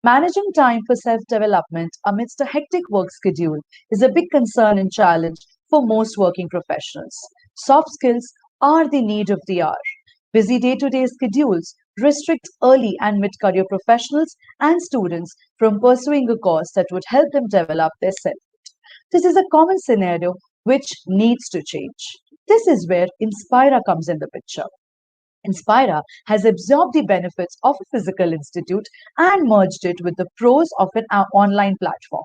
Managing time for self-development amidst a hectic work schedule is a big concern and challenge for most working professionals. Soft skills are the need of the hour. Busy day-to-day schedules restrict early and mid-career professionals and students from pursuing a course that would help them develop their self. This is a common scenario which needs to change. This is where Inspira comes in the picture. Inspira has absorbed the benefits of a physical institute and merged it with the pros of an online platform.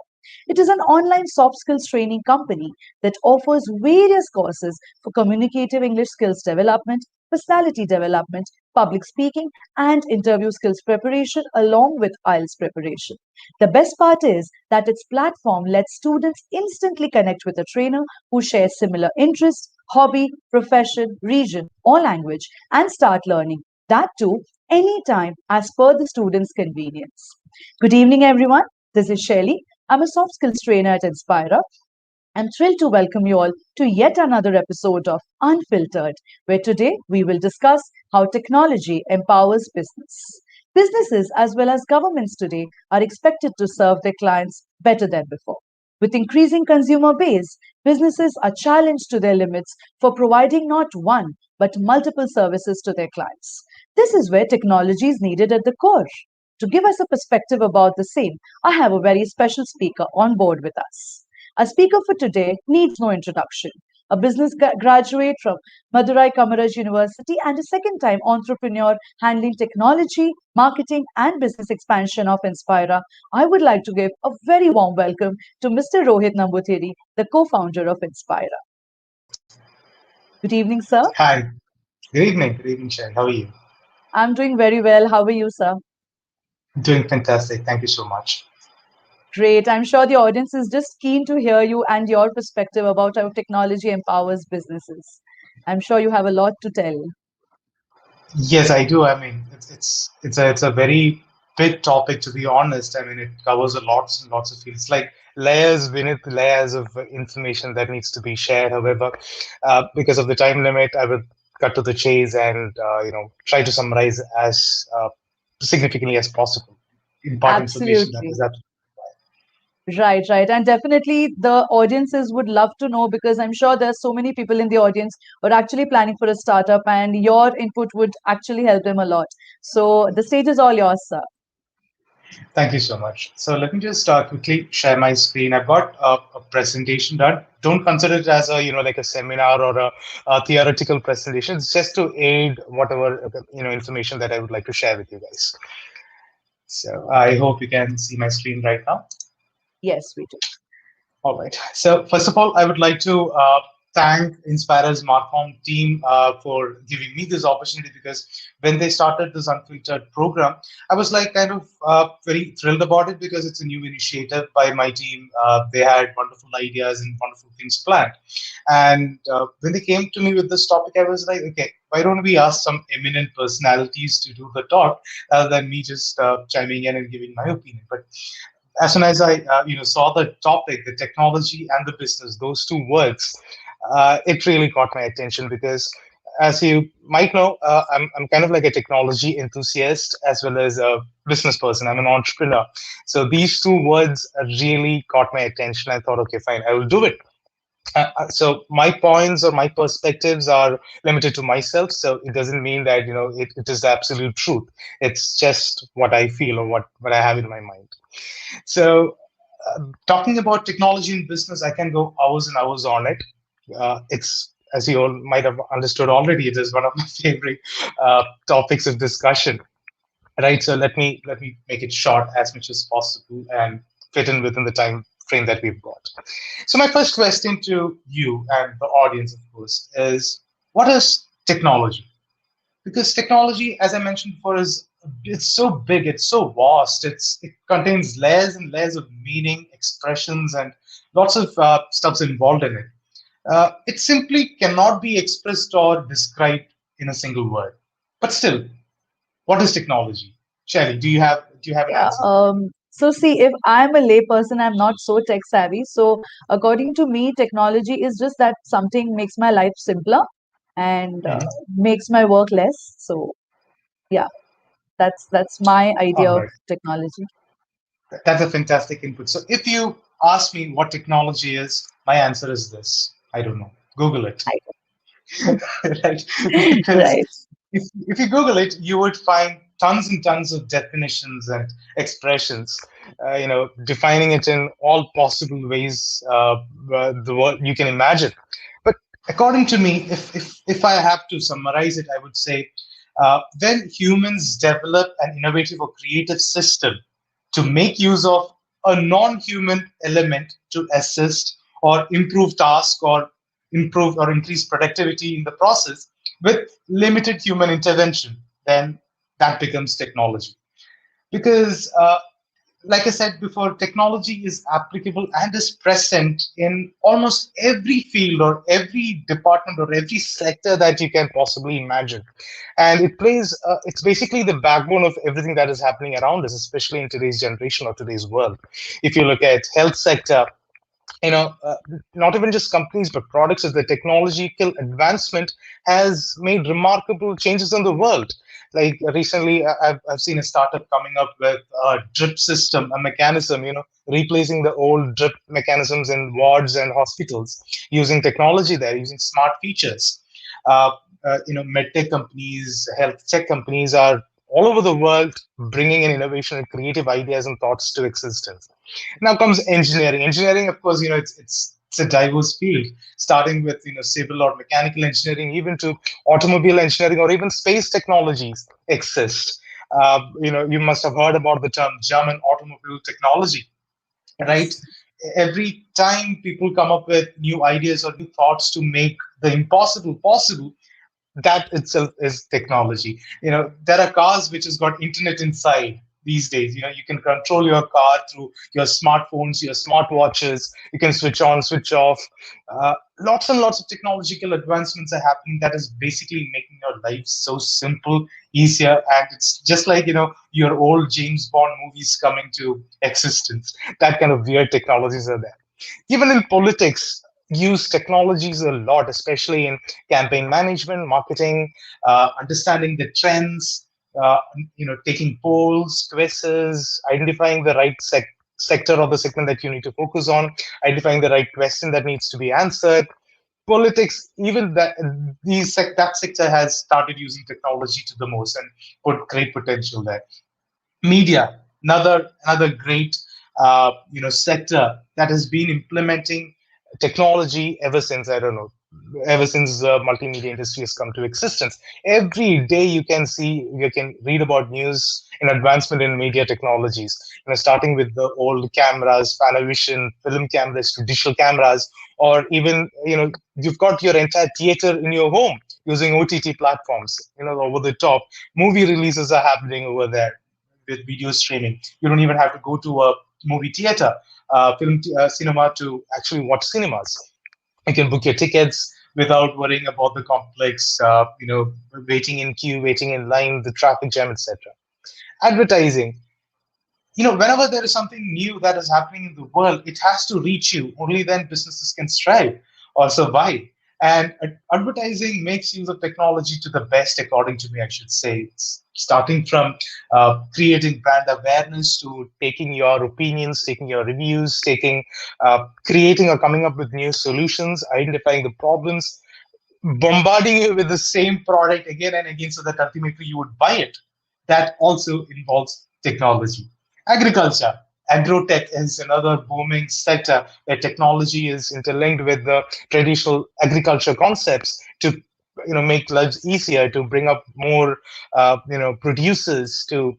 It is an online soft skills training company that offers various courses for communicative English skills development, personality development, public speaking, and interview skills preparation, along with IELTS preparation. The best part is that its platform lets students instantly connect with a trainer who shares similar interests, hobby, profession, region, or language and start learning. That too, anytime as per the student's convenience. Good evening, everyone. This is Shelly. I'm a soft skills trainer at Inspira. I'm thrilled to welcome you all to yet another episode of Unfiltered, where today we will discuss how technology empowers business. Businesses as well as governments today are expected to serve their clients better than before. With increasing consumer base, businesses are challenged to their limits for providing not one but multiple services to their clients. This is where technology is needed at the core. To give us a perspective about the same, I have a very special speaker on board with us. Our speaker for today needs no introduction. A business graduate from Madurai Kamaraj University and a second-time entrepreneur handling technology, marketing, and business expansion of Inspira, I would like to give a very warm welcome to Mr. Rohith Namboothiri, the co-founder of Inspira. Good evening, sir. Hi. Good evening. Good evening, Sharon. How are you? I'm doing very well. How are you, sir? Doing fantastic. Thank you so much. Great. I'm sure the audience is just keen to hear you and your perspective about how technology empowers businesses. I'm sure you have a lot to tell. Yes, I do. I mean, it's a very big topic, to be honest. I mean, it covers a lots and lots of fields, like layers beneath layers of information that needs to be shared. However, because of the time limit, I will cut to the chase and try to summarize as significantly as possible. Important information that Absolutely. is Right, right. And definitely the audiences would love to know because I'm sure there's so many people in the audience who are actually planning for a startup and your input would actually help them a lot. So the stage is all yours, sir. Thank you so much. So let me just quickly share my screen. I've got a presentation done. Don't consider it as a like a seminar or a theoretical presentation. It's just to aid whatever information that I would like to share with you guys. So I hope you can see my screen right now. Yes, we do. All right. So first of all, I would like to thank Inspira's Marcom team for giving me this opportunity, because when they started this Unfiltered program, I was like kind of very thrilled about it because it's a new initiative by my team. They had wonderful ideas and wonderful things planned. And when they came to me with this topic, I was like, okay, why don't we ask some eminent personalities to do the talk rather than me just chiming in and giving my opinion? But as soon as I saw the topic, the technology and the business, those two words, it really caught my attention because, as you might know, I'm kind of like a technology enthusiast as well as a business person. I'm an entrepreneur. So these two words really caught my attention. I thought, okay, fine, I will do it. So my points or my perspectives are limited to myself. So it doesn't mean that it is the absolute truth. It's just what I feel or what I have in my mind. So, talking about technology in business, I can go hours and hours on it. It's, as you all might have understood already, it is one of my favorite topics of discussion. Right. So let me make it short as much as possible and fit in within the time frame that we've got. So my first question to you and the audience, of course, is what is technology? Because technology, as I mentioned before, is it's so big, it's so vast, it contains layers and layers of meaning, expressions, and lots of stuffs involved in it. It simply cannot be expressed or described in a single word. But still, what is technology? Shelly, do you have an Yeah. answer? So see, if I'm a layperson, I'm not so tech savvy. So according to me, technology is just that something makes my life simpler and Mhm. makes my work less. So yeah, that's my idea All of right. technology. That's a fantastic input. So if you ask me what technology is, my answer is this. I don't know. Google it. Right? Because Right. if you Google it, you would find tons and tons of definitions and expressions, defining it in all possible ways the world you can imagine. But according to me, if I have to summarize it, I would say when humans develop an innovative or creative system to make use of a non-human element to assist or improve task or improve or increase productivity in the process with limited human intervention, then that becomes technology. Because like I said before, technology is applicable and is present in almost every field or every department or every sector that you can possibly imagine. And it's basically the backbone of everything that is happening around us, especially in today's generation or today's world. If you look at health sector, not even just companies, but products as the technological advancement has made remarkable changes in the world. Like recently, I've seen a startup coming up with a drip system, a mechanism, replacing the old drip mechanisms in wards and hospitals, using technology there, using smart features. Uh, medtech companies, health tech companies are all over the world bringing in innovation and creative ideas and thoughts to existence. Now comes engineering. Engineering, of course, it's a diverse field, starting with civil or mechanical engineering, even to automobile engineering or even space technologies exist. You must have heard about the term German automobile technology, right? Yes. Every time people come up with new ideas or new thoughts to make the impossible possible, that itself is technology. There are cars which has got internet inside these days. You can control your car through your smartphones, your smartwatches. You can switch on, switch off. Lots and lots of technological advancements are happening that is basically making your life so simple, easier, and it's just like your old James Bond movies coming to existence. That kind of weird technologies are there. Even in politics, use technologies a lot, especially in campaign management, marketing, understanding the trends, taking polls, quizzes, identifying the right sector or the segment that you need to focus on, identifying the right question that needs to be answered. Politics, even that sector has started using technology to the most and put great potential there. Media, another great sector that has been implementing technology ever since, I don't know, ever since the multimedia industry has come to existence. Every day you can read about news in advancement in media technologies, starting with the old cameras, Panavision film cameras to digital cameras, or even you've got your entire theater in your home using OTT platforms, over the top movie releases are happening over there with video streaming. You don't even have to go to a movie theater, cinema to actually watch cinemas. You can book your tickets without worrying about the complex, waiting in queue, waiting in line, the traffic jam, etc. Advertising. Whenever there is something new that is happening in the world, it has to reach you. Only then businesses can strive or survive. And advertising makes use of technology to the best, according to me, I should say. It's starting from creating brand awareness to taking your opinions, taking your reviews, creating or coming up with new solutions, identifying the problems, bombarding you with the same product again and again so that ultimately you would buy it. That also involves technology. Agriculture. Agrotech is another booming sector where technology is interlinked with the traditional agriculture concepts to make lives easier, to bring up more producers, to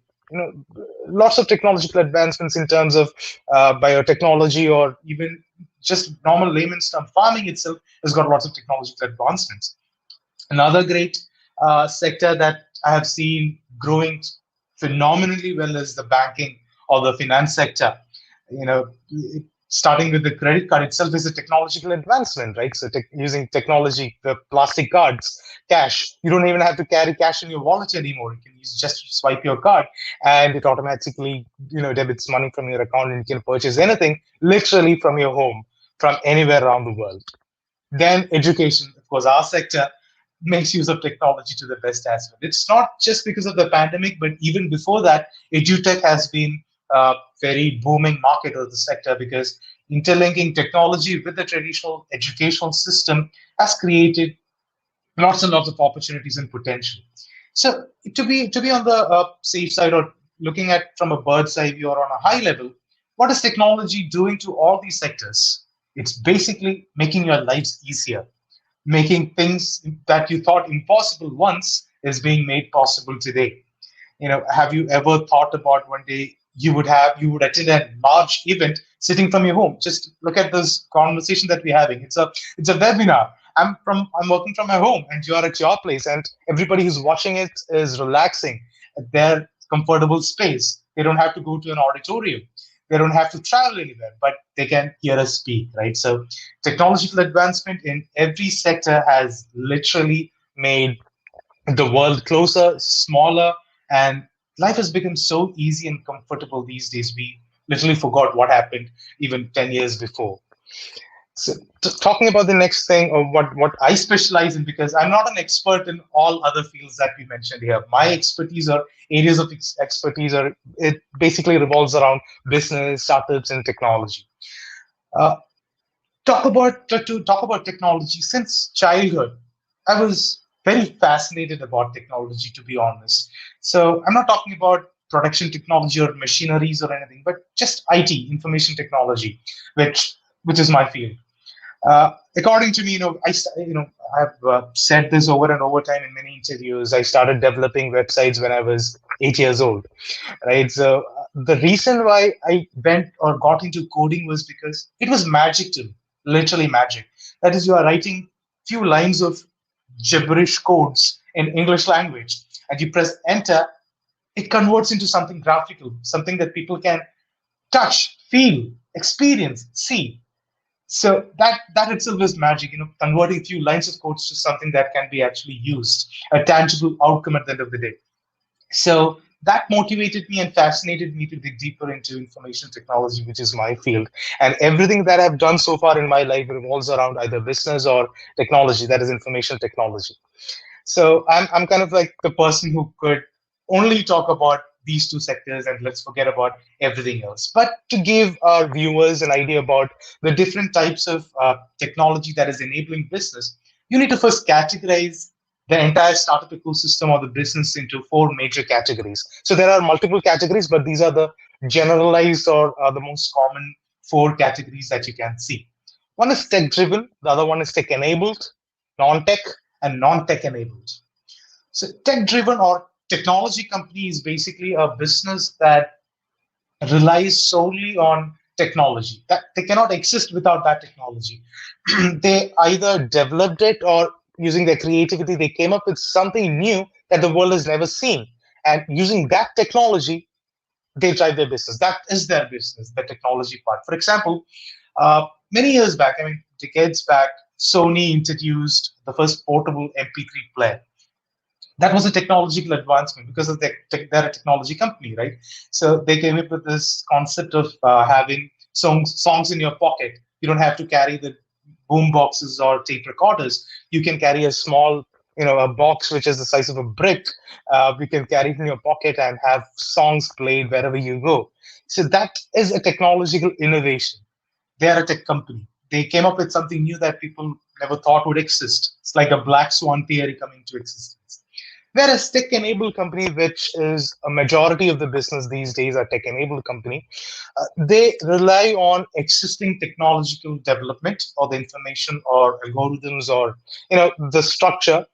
lots of technological advancements in terms of biotechnology, or even just normal layman's term, farming itself has got lots of technological advancements. Another great sector that I have seen growing phenomenally well is the banking or the finance sector. Starting with the credit card itself is a technological advancement, right? So using technology, the plastic cards, cash, you don't even have to carry cash in your wallet anymore. You can just swipe your card and it automatically, debits money from your account, and you can purchase anything literally from your home, from anywhere around the world. Then education, of course, our sector makes use of technology to the best as well. It's not just because of the pandemic, but even before that, EduTech has been very booming market or the sector, because interlinking technology with the traditional educational system has created lots and lots of opportunities and potential. So to be on the safe side, or looking at from a bird's eye view or on a high level, what is technology doing to all these sectors? It's basically making your lives easier, making things that you thought impossible once is being made possible today. Have you ever thought about one day you would attend a large event sitting from your home? Just look at this conversation that we're having. It's a webinar. I'm working from my home, and you are at your place, and everybody who's watching it is relaxing at their comfortable space. They don't have to go to an auditorium. They don't have to travel anywhere, but they can hear us speak, right? So technological advancement in every sector has literally made the world closer, smaller, and life has become so easy and comfortable these days. We literally forgot what happened even 10 years before. So, talking about the next thing, or what I specialize in, because I'm not an expert in all other fields that we mentioned here. My expertise or areas of expertise are it basically revolves around business, startups, and technology. Uh, to talk about technology since childhood, I was very fascinated about technology, to be honest. So I'm not talking about production technology or machineries or anything, but just IT, information technology, which is my field. According to me, I've said this over and over time in many interviews. I started developing websites when I was 8 years old, right? So the reason why I went or got into coding was because it was magic to me, literally magic. That is, you are writing few lines of gibberish codes in English language, and you press enter, it converts into something graphical, something that people can touch, feel, experience, see. So that itself is magic, converting a few lines of codes to something that can be actually used, a tangible outcome at the end of the day. So that motivated me and fascinated me to dig deeper into information technology, which is my field. And everything that I've done so far in my life revolves around either business or technology, that is information technology. So I'm kind of like the person who could only talk about these two sectors and let's forget about everything else. But to give our viewers an idea about the different types of technology that is enabling business, you need to first categorize the entire startup ecosystem or the business into four major categories. So there are multiple categories, but these are the generalized or the most common four categories that you can see. One is tech driven, the other one is tech enabled, non-tech, and non-tech enabled. So tech driven or technology company is basically a business that relies solely on technology. That they cannot exist without that technology. They either developed it, or using their creativity, they came up with something new that the world has never seen. And using that technology, they drive their business. That is their business, the technology part. For example, many years back, I mean, decades back, Sony introduced the first portable MP3 player. That was a technological advancement because of they're a technology company, right? So they came up with this concept of having songs in your pocket. You don't have to carry the boom boxes or tape recorders. You can carry a small, a box which is the size of a brick. You can carry it in your pocket and have songs played wherever you go. So that is a technological innovation. They are a tech company. They came up with something new that people never thought would exist. It's like a black swan theory coming to existence. Whereas tech-enabled company, which is a majority of the business these days, are tech-enabled company, they rely on existing technological development or the information or algorithms or the structure,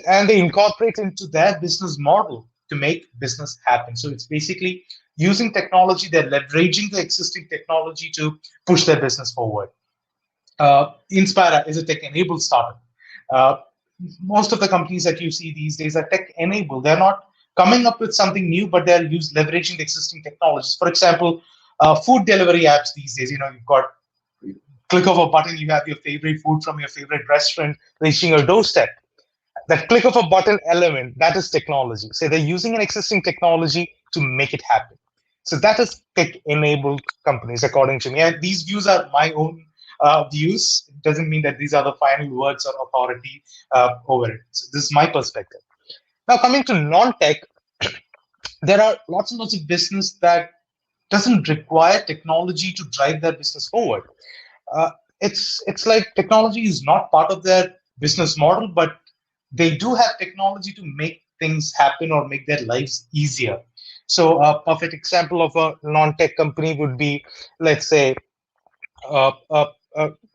and they incorporate into their business model to make business happen. So it's basically using technology, they're leveraging the existing technology to push their business forward. Inzpira is a tech-enabled startup. Uh, Most of the companies that you see these days are tech-enabled. They're not coming up with something new, but they're leveraging the existing technologies. For example, food delivery apps these days. You've got click of a button, you have your favorite food from your favorite restaurant reaching your doorstep. That click of a button element, that is technology. So they're using an existing technology to make it happen. So that is tech-enabled companies, according to me. And these views are my own views. It doesn't mean that these are the final words or authority over it. So this is my perspective. Now, coming to non-tech, there are lots and lots of business that doesn't require technology to drive their business forward. Uh, it's like technology is not part of their business model, but they do have technology to make things happen or make their lives easier. So a perfect example of a non-tech company would be, let's say, a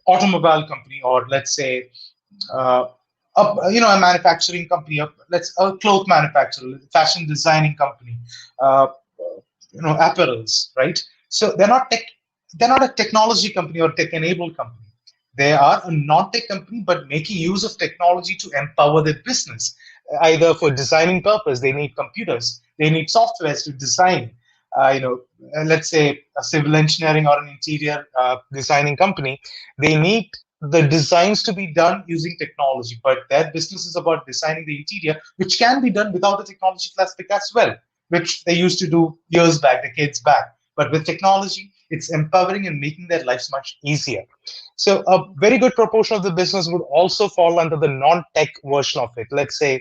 automobile company, or let's say uh, a manufacturing company, a cloth manufacturer, fashion designing company, uh, apparels, right? So they're not a technology company or tech enabled company. They are a non-tech company, but making use of technology to empower their business. Either for designing purpose, they need computers, they need softwares to design. Let's say a civil engineering or an interior designing company, they need the designs to be done using technology, but their business is about designing the interior, which can be done without the technology aspect as well, which they used to do years back, decades back. But with technology, it's empowering and making their lives much easier. So a very good proportion of the business would also fall under the non-tech version of it. Let's say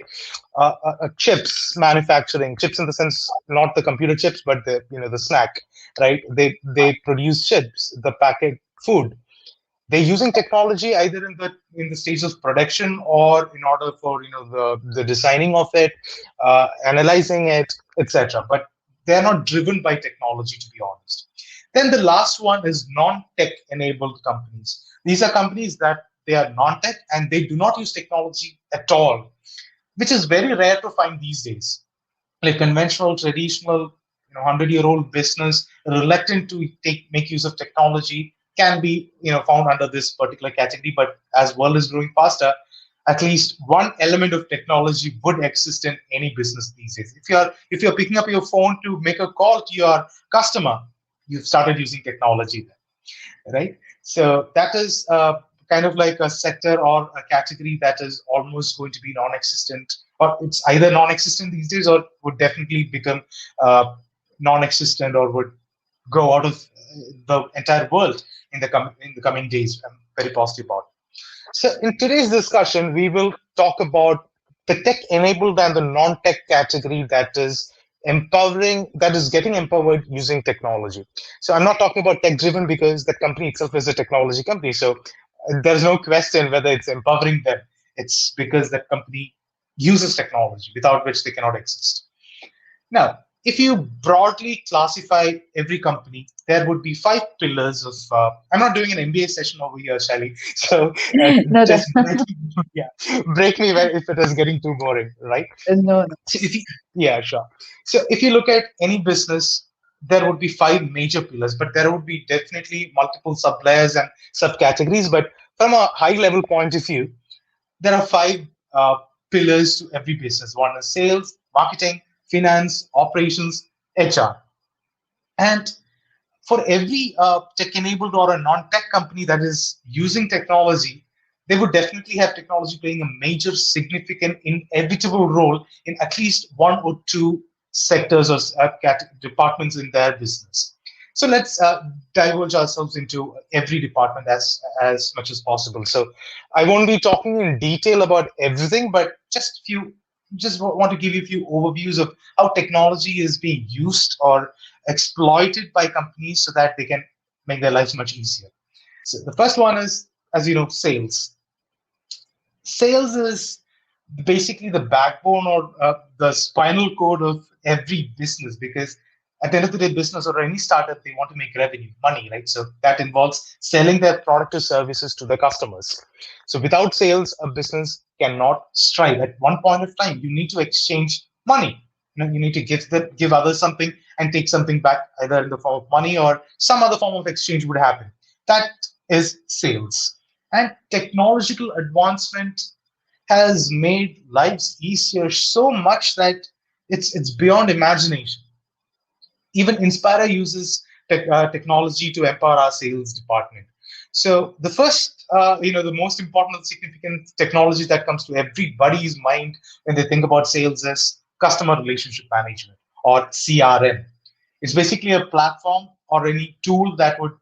chips manufacturing, chips in the sense not the computer chips, but the snack, right? They produce chips, the packet food. They're using technology either in the stage of production or in order for the designing of it, analyzing it, etc. But they're not driven by technology, to be honest. Then the last one is non-tech enabled companies. These are companies that they are non-tech and they do not use technology at all, which is very rare to find these days. Like conventional, traditional, 100-year-old business reluctant to make use of technology can be found under this particular category. But as world is growing faster, at least one element of technology would exist in any business these days. If you're picking up your phone to make a call to your customer, you've started using technology then, right? So that is kind of like a sector or a category that is almost going to be non-existent, or it's either non-existent these days or would definitely become non-existent or would go out of the entire world in the coming days. I'm very positive about it. So in today's discussion, we will talk about the tech-enabled and the non-tech category that is getting empowered using technology. So I'm not talking about tech-driven because that company itself is a technology company. So there's no question whether it's empowering them. It's because that company uses technology without which they cannot exist. Now, if you broadly classify every company, there would be 5 pillars of. I'm not doing an MBA session over here, Shally. So No, just yeah, break me if it is getting too boring, right? no, no. So yeah, sure. So if you look at any business, there would be 5 major pillars, but there would be definitely multiple sub layers and subcategories. But from a high level point of view, there are 5 pillars to every business. One is sales, marketing, finance, operations, HR. And for every tech-enabled or a non-tech company that is using technology, they would definitely have technology playing a major, significant, inevitable role in at least one or two sectors or departments in their business. So let's divulge ourselves into every department as much as possible. So I won't be talking in detail about everything, but just want to give you a few overviews of how technology is being used or exploited by companies so that they can make their lives much easier. So the first one is, as you know, sales. Sales is basically the backbone or the spinal cord of every business, because at the end of the day, business or any startup, they want to make revenue, money, right? So that involves selling their product or services to the customers. So without sales, a business cannot strive. At one point of time, you need to exchange money. You need to give others something and take something back, either in the form of money or some other form of exchange would happen. That is sales. And technological advancement has made lives easier so much that it's beyond imagination. Even Inspira uses technology to empower our sales department. So the first, the most important and significant technology that comes to everybody's mind when they think about sales is customer relationship management, or CRM. It's basically a platform or any tool that would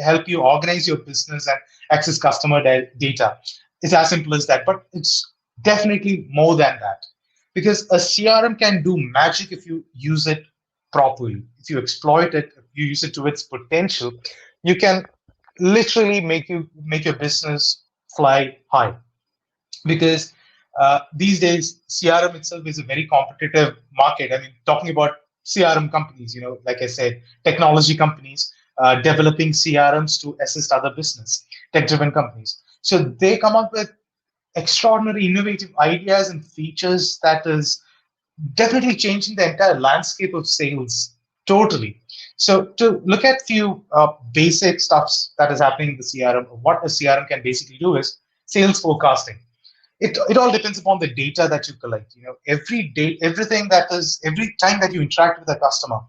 help you organize your business and access customer data. It's as simple as that, but it's definitely more than that, because a CRM can do magic if you use it properly. if you exploit it, if you use it to its potential, you can literally make your business fly high. Because these days CRM itself is a very competitive market. I mean, talking about CRM companies, like I said, technology companies developing CRMs to assist other business, tech-driven companies. So they come up with extraordinary innovative ideas and features that is definitely changing the entire landscape of sales totally. So to look at few basic stuffs that is happening in the CRM, what a CRM can basically do is sales forecasting. It all depends upon the data that you collect. Every day, everything that is every time that you interact with a customer,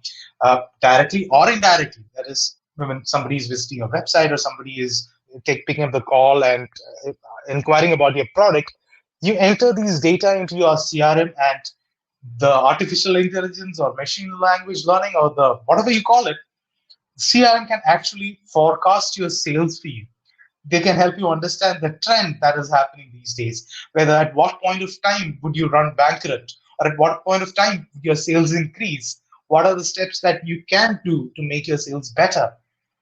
directly or indirectly, that is when somebody is visiting your website or somebody is picking up the call and inquiring about your product, you enter these data into your CRM, and the artificial intelligence or machine language learning or the whatever you call it, CRM can actually forecast your sales for you. They can help you understand the trend that is happening these days, whether at what point of time would you run bankrupt, or at what point of time would your sales increase. What are the steps that you can do to make your sales better?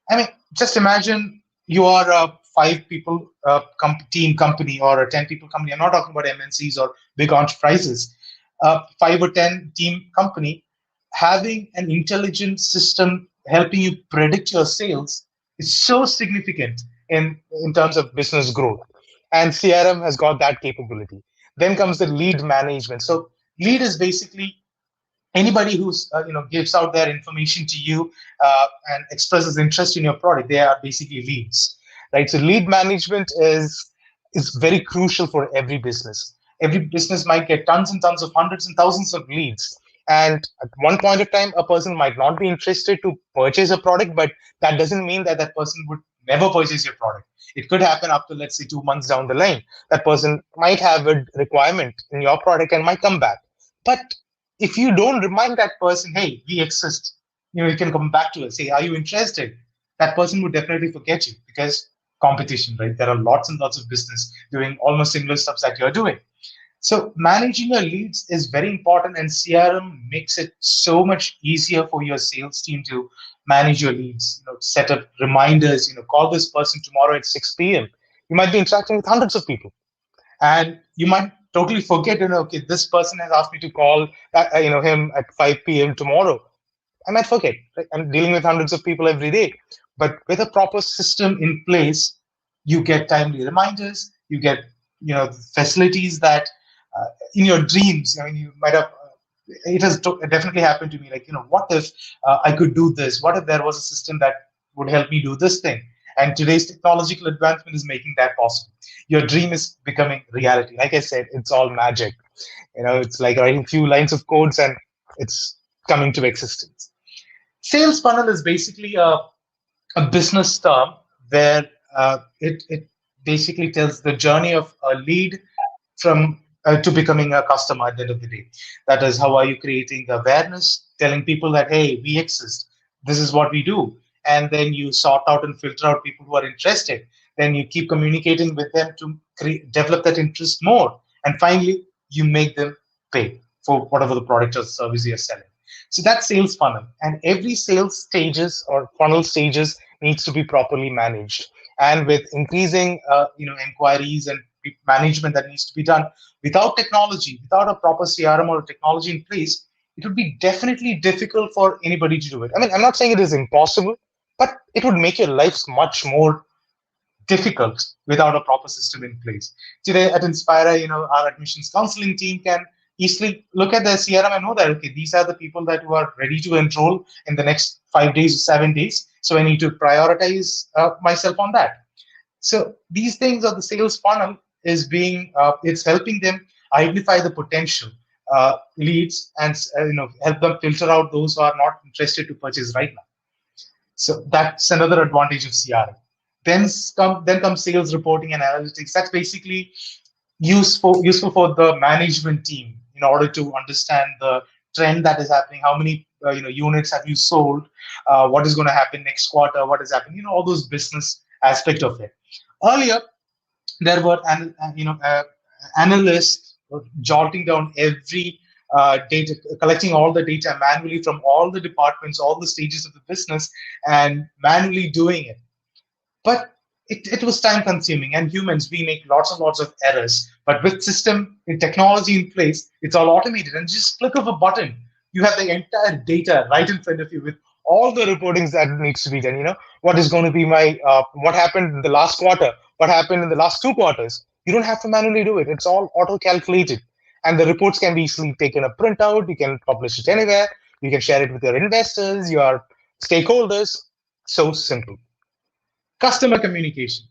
I mean, just imagine you are a 5 people team company or a 10 people company. I'm not talking about MNCs or big enterprises. 5 or 10 team company having an intelligent system helping you predict your sales is so significant in terms of business growth. And CRM has got that capability. Then comes the lead management. So lead is basically anybody who's gives out their information to you and expresses interest in your product. They are basically leads, right? So lead management is very crucial for every business. Every business might get tons and tons of hundreds and thousands of leads, and at one point of time a person might not be interested to purchase a product, but that doesn't mean that that person would never purchase your product. It could happen after, let's say, 2 months down the line. That person might have a requirement in your product and might come back. But if you don't remind that person, hey, we exist, you can come back to us, say, are you interested? That person would definitely forget you because competition, right? There are lots and lots of business doing almost similar stuff that you're doing. So managing your leads is very important, and CRM makes it so much easier for your sales team to manage your leads. Set up reminders. Call this person tomorrow at 6 p.m. You might be interacting with hundreds of people, and you might totally forget. Okay, this person has asked me to call him at 5 p.m. tomorrow. I might forget. Right? I'm dealing with hundreds of people every day, but with a proper system in place, you get timely reminders. You get facilities that in your dreams. I mean, you might have. It has definitely happened to me. Like, what if I could do this? What if there was a system that would help me do this thing? And today's technological advancement is making that possible. Your dream is becoming reality. Like I said, it's all magic. It's like writing a few lines of codes and it's coming to existence. Sales funnel is basically a business term where it basically tells the journey of a lead from to becoming a customer at the end of the day. That is, how are you creating awareness, telling people that, hey, we exist, this is what we do, and then you sort out and filter out people who are interested. Then you keep communicating with them to develop that interest more, and finally you make them pay for whatever the product or service you're selling. So that's sales funnel, and every sales stages or funnel stages needs to be properly managed. And with increasing inquiries and management that needs to be done, without technology, without a proper CRM or technology in place, it would be definitely difficult for anybody to do it. I mean, I'm not saying it is impossible, but it would make your lives much more difficult without a proper system in place. Today at Inzpira, our admissions counseling team can easily look at their CRM and know that, okay, these are the people that who are ready to enroll in the next 5 days or 7 days. So I need to prioritize myself on that. So these things are the sales funnel is it's helping them identify the potential leads and help them filter out those who are not interested to purchase right now. So that's another advantage of CRM. Then comes sales reporting and analytics. That's basically useful for the management team in order to understand the trend that is happening. How many units have you sold? What is going to happen next quarter? What is happening? All those business aspect of it. Earlier, there were analysts jotting down every data, collecting all the data manually from all the departments, all the stages of the business, and manually doing it. But it was time consuming, and humans, we make lots and lots of errors. But with system and technology in place, it's all automated, and just click of a button, you have the entire data right in front of you with all the reportings that needs to be done. What is going to be my what happened in the last quarter, what happened in the last 2 quarters. You don't have to manually do it. It's all auto calculated, and the reports can be easily taken a printout. You can publish it anywhere. You can share it with your investors, your stakeholders. So simple. Customer communication,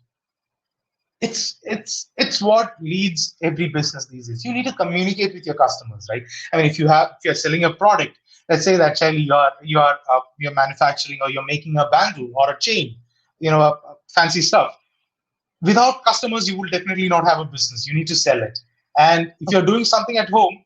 it's what leads every business these days. You need to communicate with your customers, right? I mean, if you're selling a product, let's say that Charlie, you're manufacturing, or you're making a bangle or a chain, fancy stuff. Without customers, you will definitely not have a business. You need to sell it. And if you're doing something at home,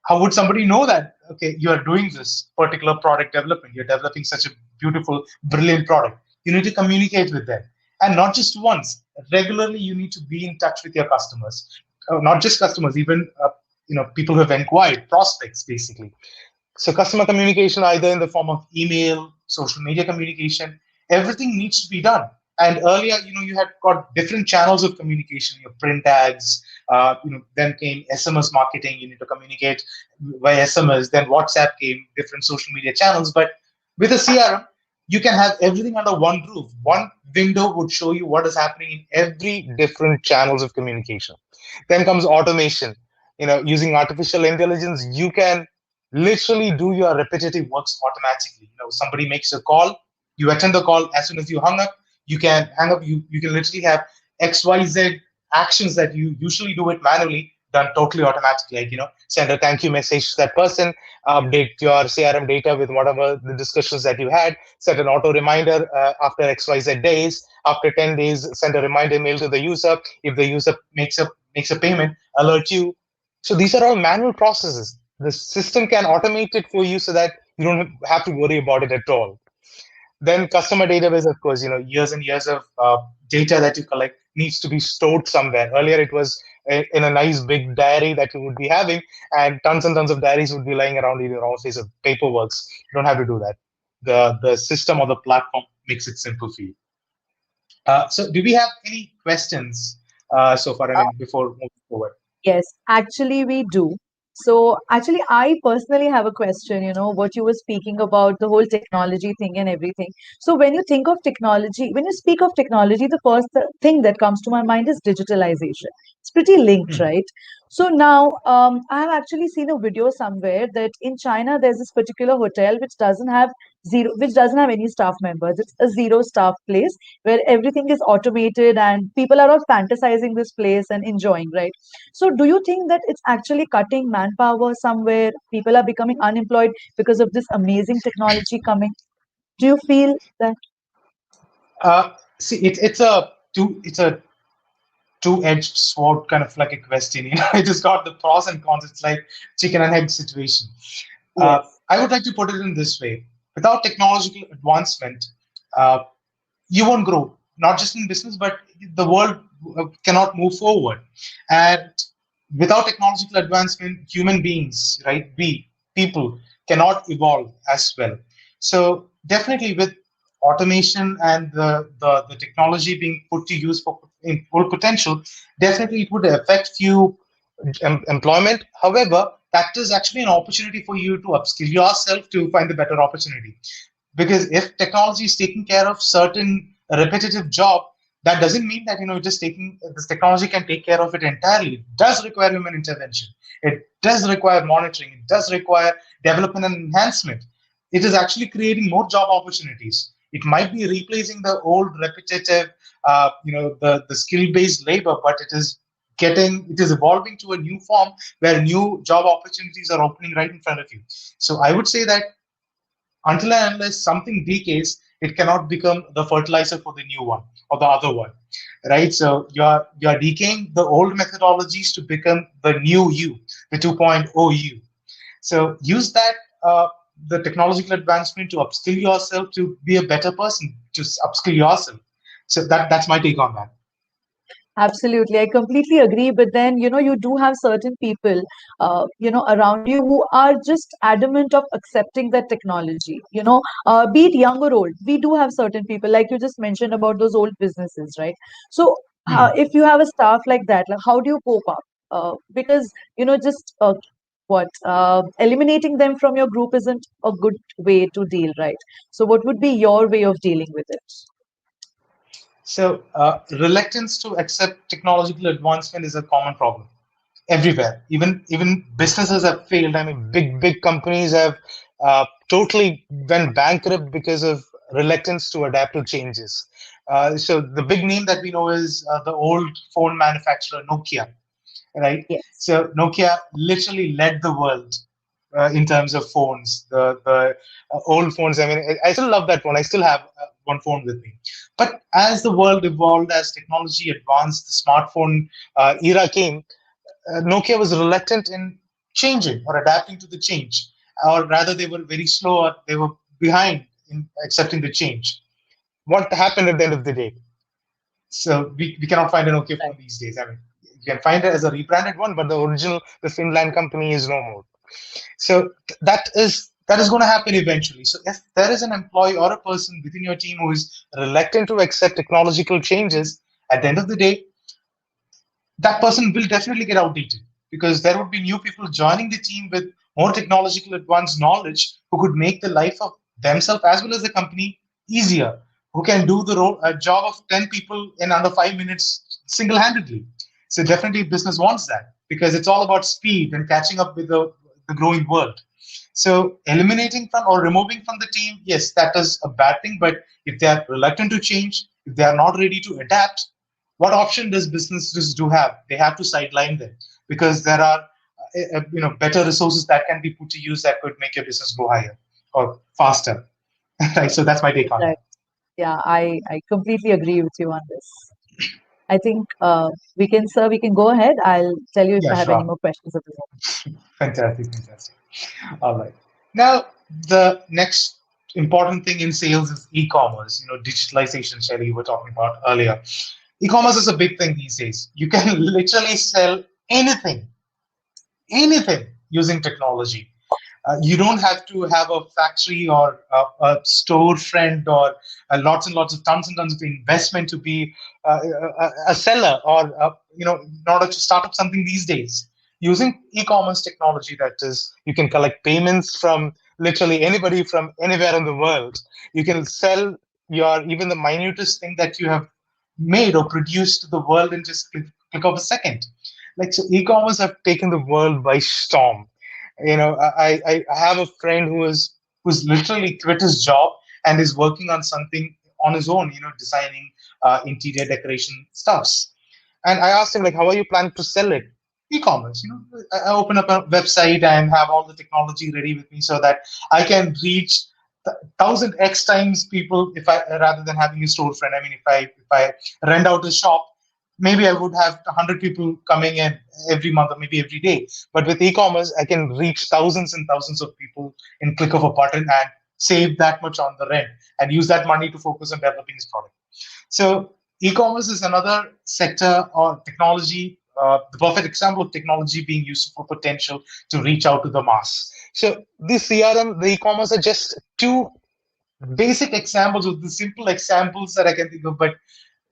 how would somebody know that, okay, you are doing this particular product development, you're developing such a beautiful, brilliant product? You need to communicate with them, and not just once. Regularly, you need to be in touch with your customers. Not just customers, even people who have inquired, prospects, basically. So customer communication, either in the form of email, social media communication, everything needs to be done. And earlier, you had got different channels of communication, your print ads, then came SMS marketing. You need to communicate via SMS. Then WhatsApp came, different social media channels. But with a CRM, you can have everything under one roof. One window would show you what is happening in every different channels of communication. Then comes automation. Using artificial intelligence, you can literally do your repetitive works automatically. Somebody makes a call, you attend the call. As soon as you hung up, you can hang up. You can literally have XYZ actions that you usually do it manually done totally automatically. Like, send a thank you message to that person, update your CRM data with whatever the discussions that you had, set an auto reminder after XYZ days. After 10 days, send a reminder mail to the user. If the user makes a payment, alert you. So these are all manual processes. The system can automate it for you so that you don't have to worry about it at all. Then customer database, of course, years and years of data that you collect needs to be stored somewhere. Earlier, it was in a nice big diary that you would be having, and tons of diaries would be lying around in your office of paperwork. You don't have to do that. The system or the platform makes it simple for you. So do we have any questions so far? I mean, before moving forward. Yes, actually, we do. So, actually, I personally have a question, what you were speaking about, the whole technology thing and everything. So, when you think of technology, when you speak of technology, the first thing that comes to my mind is digitalization. It's pretty linked, Hmm. right? So, now I have actually seen a video somewhere that in China, there's this particular hotel which doesn't have any staff members. It's a zero staff place where everything is automated and people are all fantasizing this place and enjoying, right? So, do you think that it's actually cutting manpower somewhere? People are becoming unemployed because of this amazing technology coming. Do you feel that? See, it's a two-edged sword, kind of like a question. It has got the pros and cons. It's like chicken and egg situation. Yes. I would like to put it in this way: without technological advancement, uh, you won't grow. Not just in business, but the world cannot move forward. And without technological advancement, human beings, right, people cannot evolve as well. So definitely with automation and the technology being put to use for in full potential, definitely it would affect few employment. However, that is actually an opportunity for you to upskill yourself to find a better opportunity. Because if technology is taking care of certain repetitive job, that doesn't mean that just taking this technology can take care of it entirely. It does require human intervention. It does require monitoring. It does require development and enhancement. It is actually creating more job opportunities. It might be replacing the old repetitive, the skill-based labor, but it is evolving to a new form where new job opportunities are opening right in front of you. So I would say that until and unless something decays, it cannot become the fertilizer for the new one or the other one, right? So you're decaying the old methodologies to become the new you, the 2.0 you. So use that the technological advancement to upskill yourself to be a better person, to upskill yourself. So that's my take on that. Absolutely, I completely agree. But then, you do have certain people, around you who are just adamant of accepting that technology. Be it young or old, we do have certain people, like you just mentioned about those old businesses, right? So, Hmm. if you have a staff like that, like how do you cope up? Because just eliminating them from your group isn't a good way to deal, right? So, what would be your way of dealing with it? So, reluctance to accept technological advancement is a common problem everywhere. Even businesses have failed. I mean, big companies have totally went bankrupt because of reluctance to adapt to changes. So the big name that we know is the old phone manufacturer Nokia, right? Yes. So Nokia literally led the world in terms of phones. The old phones. I mean, I still love that phone. I still have one phone with me. But as the world evolved, as technology advanced, the smartphone era came. Nokia was reluctant in changing or adapting to the change, or rather, they were very slow or they were behind in accepting the change. What happened at the end of the day? So we cannot find a Nokia phone these days. I mean, you can find it as a rebranded one, but the original, the Finland company, is no more. So that is going to happen eventually. So if there is an employee or a person within your team who is reluctant to accept technological changes, at the end of the day, that person will definitely get outdated because there would be new people joining the team with more technological advanced knowledge who could make the life of themselves as well as the company easier, who can do the job of 10 people in under 5 minutes single-handedly. So definitely business wants that because it's all about speed and catching up with the growing world. So eliminating from or removing from the team, yes, that is a bad thing. But if they are reluctant to change, if they are not ready to adapt, what option does businesses do have? They have to sideline them because there are better resources that can be put to use that could make your business go higher or faster. Right. So that's my take on Right. that. Yeah, I completely agree with you on this. I think we can go ahead. I'll tell you if Yeah, I have any sure. more questions at the moment. Fantastic, fantastic. All right. Now, the next important thing in sales is e-commerce. Digitalization, Shelly, you were talking about earlier. E-commerce is a big thing these days. You can literally sell anything using technology. You don't have to have a factory or a storefront or lots and lots of tons and tons of investment to be a seller or in order to start up something these days. Using e-commerce technology, that is, you can collect payments from literally anybody from anywhere in the world. You can sell your even the minutest thing that you have made or produced to the world in just click of a second. Like so, e-commerce have taken the world by storm. I have a friend who's literally quit his job and is working on something on his own, designing interior decoration stuffs. And I asked him, like, how are you planning to sell it? E-commerce. I open up a website and have all the technology ready with me so that I can reach 1,000x times people if I rather than having a storefront. I mean, if I rent out a shop, maybe I would have 100 people coming in every month or maybe every day. But with e-commerce, I can reach thousands and thousands of people in click of a button and save that much on the rent and use that money to focus on developing his product. So e-commerce is another sector or technology, the perfect example of technology being used for potential to reach out to the mass. So the CRM, the e-commerce are just two basic examples of the simple examples that I can think of, but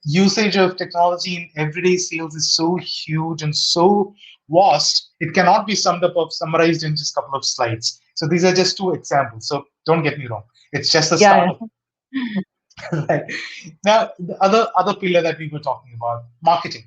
usage of technology in everyday sales is so huge and so vast, it cannot be summed up or summarized in just a couple of slides. So these are just two examples. So don't get me wrong. It's just the Yeah, start of right. Now, the other pillar that we were talking about, marketing.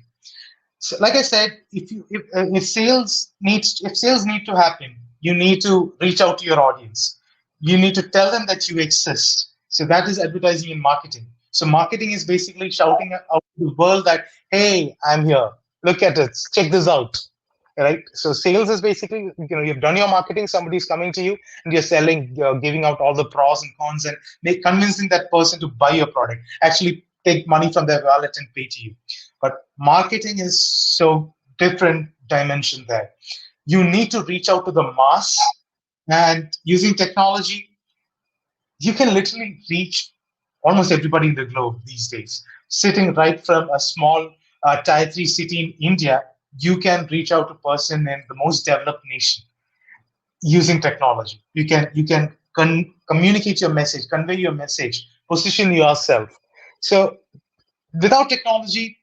So, like I said, if sales need to happen, you need to reach out to your audience. You need to tell them that you exist. So that is advertising and marketing. So marketing is basically shouting out to the world that, hey, I'm here. Look at it. Check this out. Right. So sales is basically, you've done your marketing. Somebody's coming to you and you're selling, you're giving out all the pros and cons and convincing that person to buy your product. Actually, take money from their wallet and pay to you. But marketing is so different dimension there. You need to reach out to the mass, and using technology, you can literally reach almost everybody in the globe these days, sitting right from a small tier 3 city in India, you can reach out to a person in the most developed nation using technology. You can communicate your message, convey your message, position yourself. So without technology,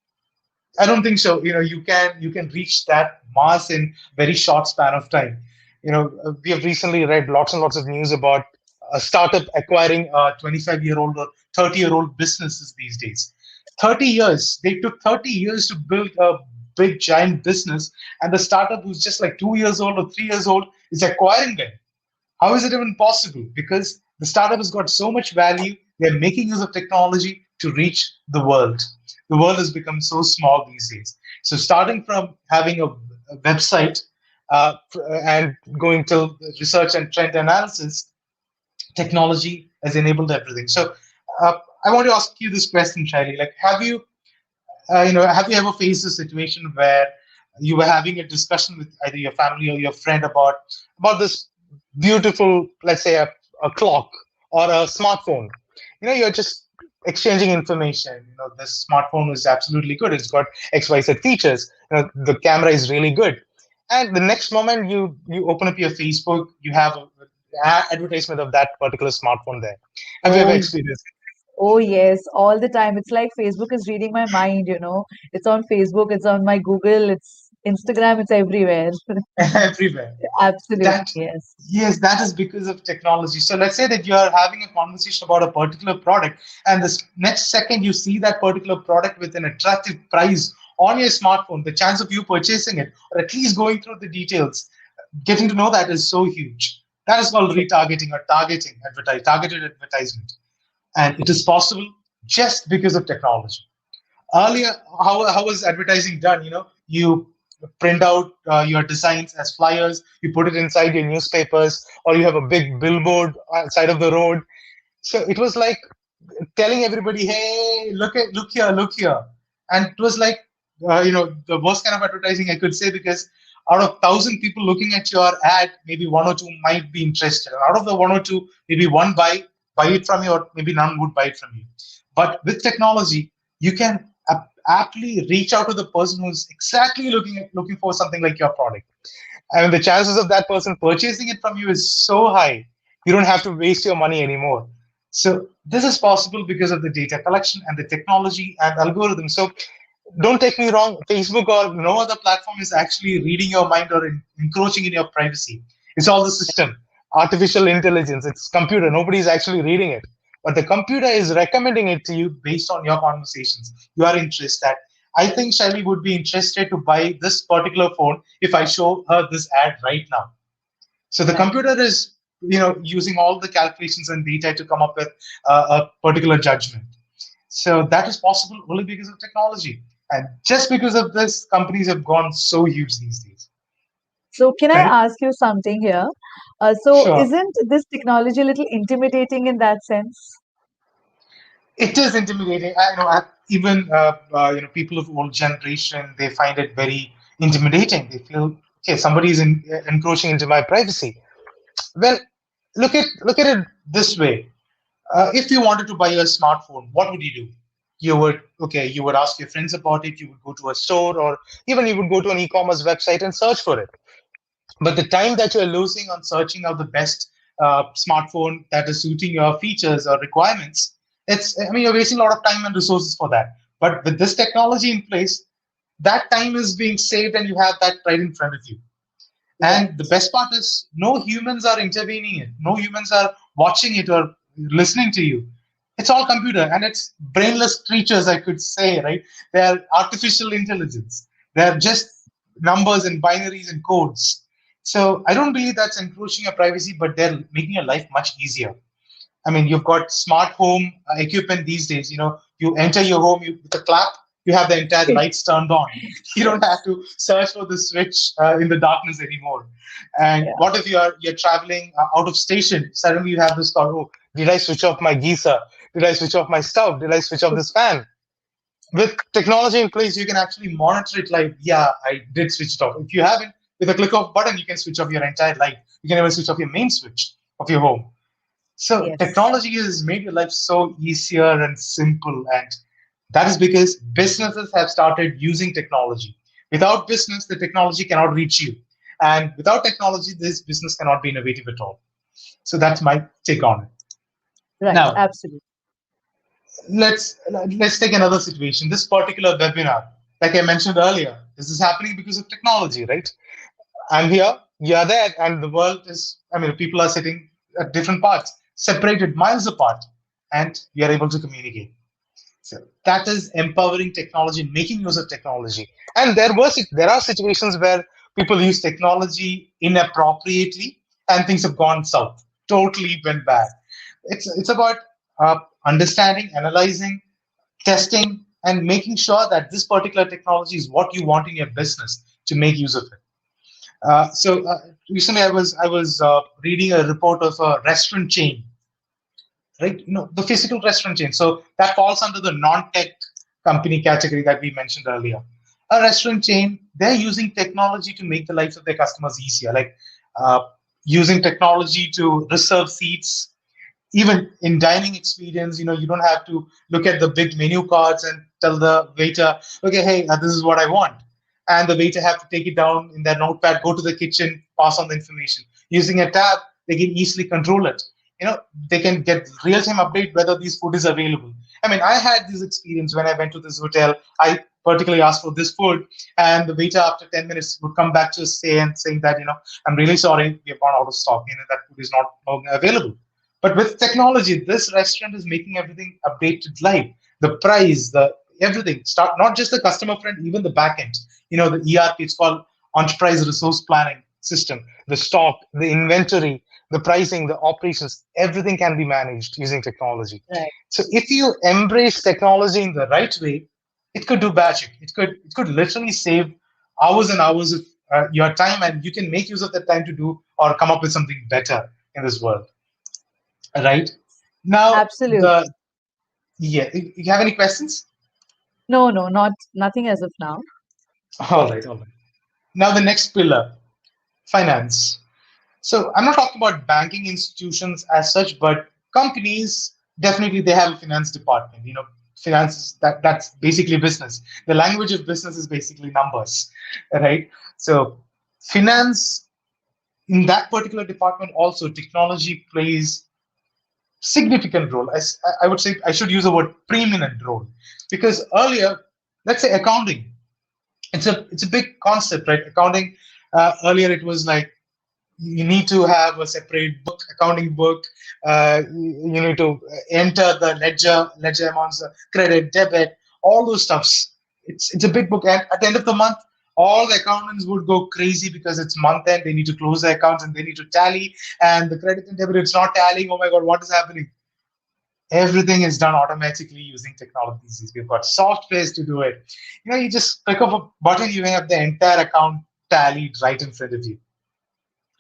I don't think so. You can reach that mass in very short span of time. We have recently read lots and lots of news about a startup acquiring 25-year-old or 30-year-old businesses these days. 30 years. They took 30 years to build a big giant business, and the startup who's just like 2 years old or 3 years old is acquiring them. How is it even possible? Because the startup has got so much value, they're making use of technology to reach the world. The world has become so small these days. So, starting from having a website and going to research and trend analysis, technology has enabled everything. So, I want to ask you this question, Shaili. Like, have you ever faced a situation where you were having a discussion with either your family or your friend about this beautiful, let's say, a clock or a smartphone? You're just exchanging information. This smartphone is absolutely good. It's got XYZ features. The camera is really good. And the next moment you open up your Facebook, you have an advertisement of that particular smartphone there. Have you ever Oh, experienced oh yes, all the time. It's like Facebook is reading my mind. It's on Facebook, it's on my Google, it's Instagram, it's everywhere. it? Everywhere. Absolutely, That yes. Yes, that is because of technology. So let's say that you are having a conversation about a particular product, and this next second you see that particular product with an attractive price on your smartphone. The chance of you purchasing it, or at least going through the details, getting to know that is so huge. That is called True. retargeting or targeted advertisement, and it is possible just because of technology. Earlier, how was advertising done? You print out your designs as flyers, you put it inside your newspapers, or you have a big billboard side of the road. So it was like telling everybody, hey, look here. And it was like the worst kind of advertising I could say, because out of 1,000 people looking at your ad, maybe one or two might be interested, and out of the one or two, maybe one buy it from you, or maybe none would buy it from you. But with technology, you can aptly reach out to the person who's exactly looking for something like your product. And the chances of that person purchasing it from you is so high, you don't have to waste your money anymore. So this is possible because of the data collection and the technology and algorithms. So don't take me wrong, Facebook or no other platform is actually reading your mind or encroaching in your privacy. It's all the system, artificial intelligence, it's computer. Nobody's actually reading it. But the computer is recommending it to you based on your conversations, your interests, that I think Shaili would be interested to buy this particular phone if I show her this ad right now. So the Right. computer is, using all the calculations and data to come up with a particular judgment. So that is possible only because of technology. And just because of this, companies have gone so huge these days. So, can I Right? ask you something here? So, Sure. isn't this technology a little intimidating in that sense? It is intimidating. Even people of old generation, they find it very intimidating. They feel, okay, somebody is encroaching into my privacy. Well, look at it this way. If you wanted to buy a smartphone, what would you do? You would ask your friends about it. You would go to a store, or even you would go to an e-commerce website and search for it. But the time that you're losing on searching out the best smartphone that is suiting your features or requirements, you're wasting a lot of time and resources for that. But with this technology in place, that time is being saved, and you have that right in front of you. And the Right. best part is, no humans are intervening it. No humans are watching it or listening to you. It's all computer, and it's brainless creatures, I could say, right? They are artificial intelligence. They're just numbers and binaries and codes. So I don't believe that's encroaching your privacy, but they're making your life much easier. You've got smart home equipment these days. You enter your home with a clap, you have the entire lights turned on. You don't have Yes. to search for the switch in the darkness anymore. And Yeah. what if you're traveling out of station? Suddenly you have this thought, oh, did I switch off my geyser? Did I switch off my stove? Did I switch off this fan? With technology in place, you can actually monitor it like, yeah, I did switch it off. If you haven't, with a click of button, you can switch off your entire light. You can even switch off your main switch of your home. So Yes. technology has made your life so easier and simple, and That is because businesses have started using technology. Without business, the technology cannot reach you. And without technology, this business cannot be innovative at all. So that's my take on it. Right, Now, absolutely. let's take another situation. This particular webinar, like I mentioned earlier, this is happening because of technology, right? I'm here, you're there, and the world is, I mean, people are sitting at different parts, separated miles apart, and we are able to communicate. So that is empowering technology, making use of technology. And there are situations where people use technology inappropriately, and things have gone south, totally went bad. It's about understanding, analyzing, testing, and making sure that this particular technology is what you want in your business to make use of it. So recently, I was reading a report of a restaurant chain, right? The physical restaurant chain. So that falls under the non-tech company category that we mentioned earlier. A restaurant chain, they're using technology to make the lives of their customers easier, like uh, using technology to reserve seats. Even in dining experience, you don't have to look at the big menu cards and tell the waiter, okay, hey, this is what I want. And the waiter have to take it down in their notepad, go to the kitchen, pass on the information. Using a tab, they can easily control it. They can get real-time update whether this food is available. I mean, I had this experience when I went to this hotel. I particularly asked for this food, and the waiter after 10 minutes would come back to us saying that, I'm really sorry, we have gone out of stock. That food is not available. But with technology, this restaurant is making everything updated live. The price, the everything, start not just the customer front, even the back end. The ERP, it's called Enterprise Resource Planning System. The stock, the inventory, the pricing, the operations, everything can be managed using technology. Right. So if you embrace technology in the right way, it could do magic. It could literally save hours and hours of your time, and you can make use of that time to do or come up with something better in this world. Right. Now, Absolutely. you have any questions? No, no, not nothing as of now. All right. Now, the next pillar, finance. So I'm not talking about banking institutions as such, but companies definitely they have a finance department. Finance that's basically business. The language of business is basically numbers, right? So finance in that particular department also technology plays significant role. I would say I should use the word preeminent role, because earlier, let's say accounting, it's a big concept, right? Accounting, earlier it was like you need to have a separate book, accounting book. You need to enter the ledger amounts, credit, debit, all those stuffs. It's a big book, and at the end of the month, all the accountants would go crazy because it's month end. They need to close the accounts and they need to tally, and the credit and debit it's not tallying. Oh my God, what is happening? Everything is done automatically using technologies. We've got softwares to do it. You just click of a button, you have the entire account tallied right in front of you.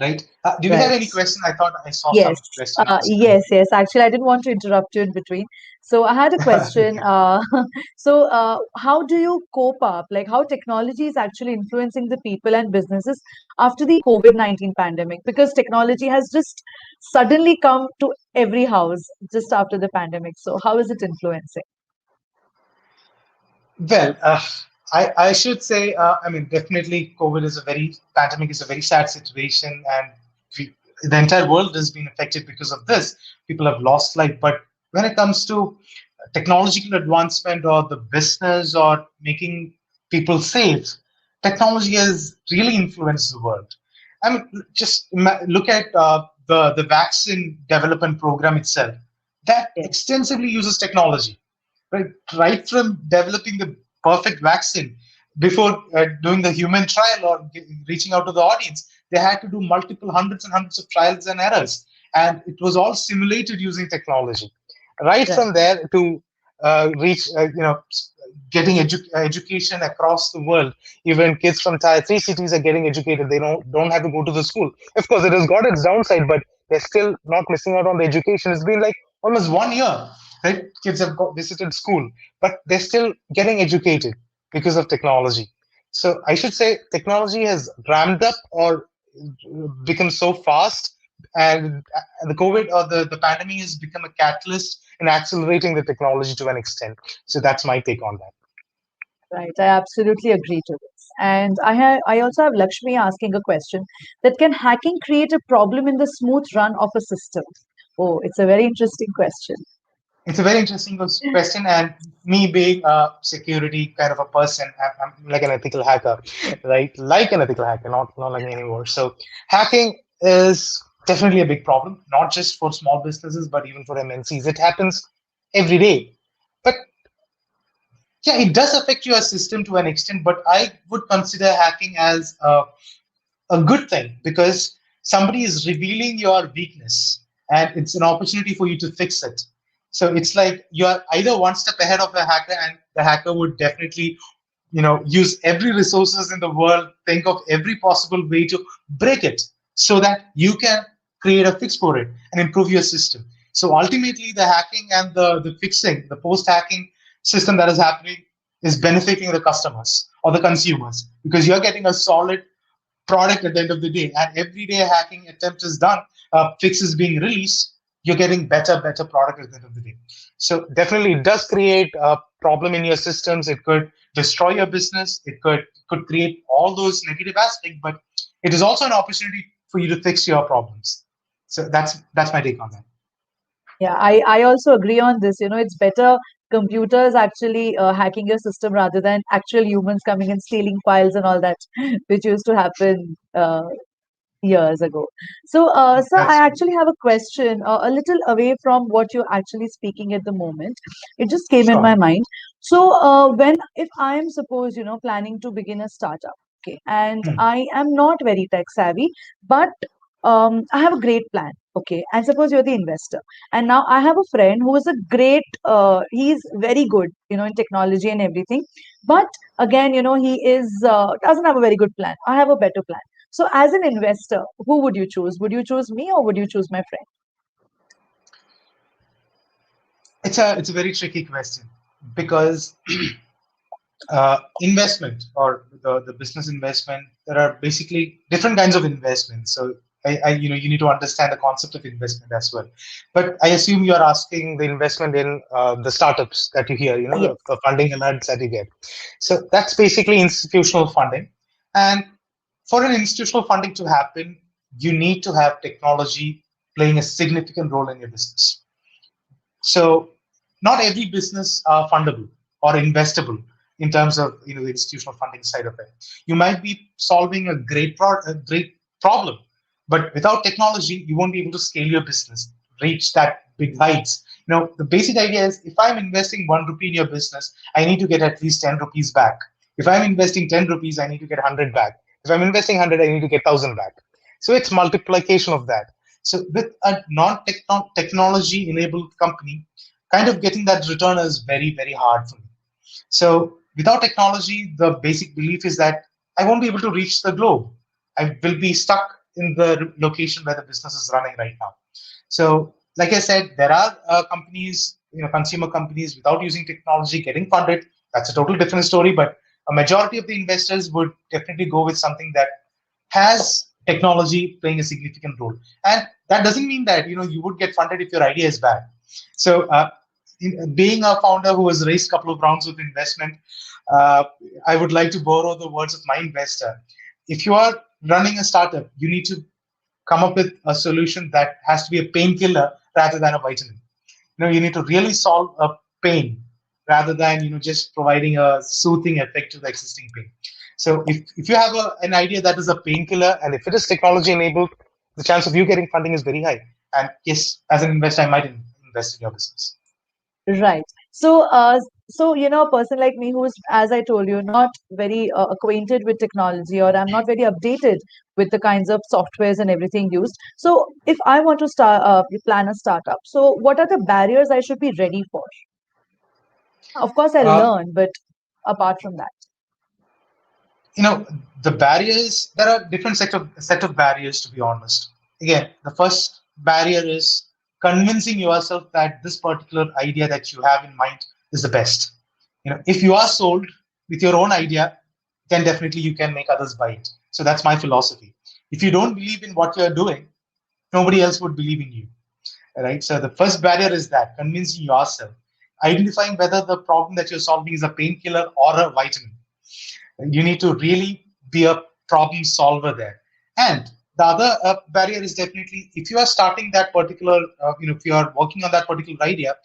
Right? Do you have Right. any question? I thought I saw Yes. some question on the screen. Yes, yes. Actually, I didn't want to interrupt you in between. So I had a question. Okay. How do you cope up? Like, how technology is actually influencing the people and businesses after the COVID-19 pandemic? Because technology has just suddenly come to every house just after the pandemic. So how is it influencing? Well, I should say, I mean, definitely COVID is pandemic is a very sad situation, and the entire world has been affected because of this. People have lost life. But when it comes to technological advancement or the business or making people safe, technology has really influenced the world. I mean, just look at the vaccine development program itself. That Yes. extensively uses technology, right from developing the perfect vaccine before doing the human trial or reaching out to the audience. They had to do multiple hundreds and hundreds of trials and errors, and it was all simulated using technology. Right Right. from there to reach, getting education across the world. Even kids from tier three cities are getting educated. They don't have to go to the school. Of course, it has got its downside, but they're still not missing out on the education. It's been like almost 1 year, right? Kids have visited school, but they're still getting educated because of technology. So I should say technology has ramped up or become so fast, and the COVID or the pandemic has become a catalyst in accelerating the technology to an extent. So that's my take on that. Right, I absolutely agree to this. And I also have Lakshmi asking a question that can hacking create a problem in the smooth run of a system? Oh, it's a very interesting question. It's a very interesting question, and me being a security kind of a person, I'm like an ethical hacker, right? Like an ethical hacker, not like me anymore. So hacking is definitely a big problem, not just for small businesses, but even for MNCs. It happens every day. But yeah, it does affect your system to an extent, but I would consider hacking as a good thing because somebody is revealing your weakness and it's an opportunity for you to fix it. So it's like you're either one step ahead of a hacker, and the hacker would definitely, use every resources in the world, think of every possible way to break it so that you can create a fix for it and improve your system. So ultimately, the hacking and the fixing, the post-hacking system that is happening is benefiting the customers or the consumers because you're getting a solid product at the end of the day. And every day a hacking attempt is done, fix is being released, you're getting better product at the end of the day. So definitely it does create a problem in your systems. It could destroy your business. It could create all those negative aspects, but it is also an opportunity for you to fix your problems. So that's my take on that. Yeah, I also agree on this. It's better computers actually hacking your system rather than actual humans coming and stealing files and all that, which used to happen years ago. So I That's actually have a question, a little away from what you're actually speaking at the moment. It just came in my sure. mind. If I am suppose, planning to begin a startup, okay, and Hmm. I am not very tech savvy, but I have a great plan. Okay, and suppose you're the investor, and now I have a friend who is a great, he's very good, in technology and everything, but again, he is doesn't have a very good plan. I have a better plan. So, as an investor, who would you choose? Would you choose me or would you choose my friend? It's a very tricky question because investment or the business investment, there are basically different kinds of investments. So you need to understand the concept of investment as well. But I assume you are asking the investment in the startups that you hear, Yes. the funding alerts that you get. So that's basically institutional funding. And for an institutional funding to happen, you need to have technology playing a significant role in your business. So not every business are fundable or investable in terms of the institutional funding side of it. You might be solving a great problem, but without technology, you won't be able to scale your business, reach that big heights. The basic idea is if I'm investing 1 rupee in your business, I need to get at least 10 rupees back. If I'm investing 10 rupees, I need to get 100 back. If I'm investing 100, I need to get 1,000 back. So it's multiplication of that. So with a non-technology enabled company, kind of getting that return is very, very hard for me. So without technology, the basic belief is that I won't be able to reach the globe. I will be stuck in the location where the business is running right now. So, like I said, there are companies, consumer companies without using technology getting funded. That's a total different story. But a majority of the investors would definitely go with something that has technology playing a significant role. And that doesn't mean that you would get funded if your idea is bad. So being a founder who has raised a couple of rounds of investment, I would like to borrow the words of my investor. If you are running a startup, you need to come up with a solution that has to be a painkiller rather than a vitamin. You need to really solve a pain rather than just providing a soothing effect to the existing pain. So if you have an idea that is a painkiller and if it is technology enabled, the chance of you getting funding is very high. And yes, as an investor, I might invest in your business. Right. So a person like me who's, as I told you, not very acquainted with technology, or I'm not very updated with the kinds of softwares and everything used. So, if I want to plan a startup, so what are the barriers I should be ready for? Of course, I'll Uh, learn, but apart from that, you know the barriers, there are different set of barriers, to be honest. Again, the first barrier is convincing yourself that this particular idea that you have in mind is the best. If you are sold with your own idea, then definitely you can make others buy it. So that's my philosophy. If you don't believe in what you're doing, nobody else would believe in you. right? So the first barrier is that convincing yourself, identifying whether the problem that you're solving is a painkiller or a vitamin. You need to really be a problem solver there. And the other barrier is definitely if you are starting that particular, if you are working on that particular idea,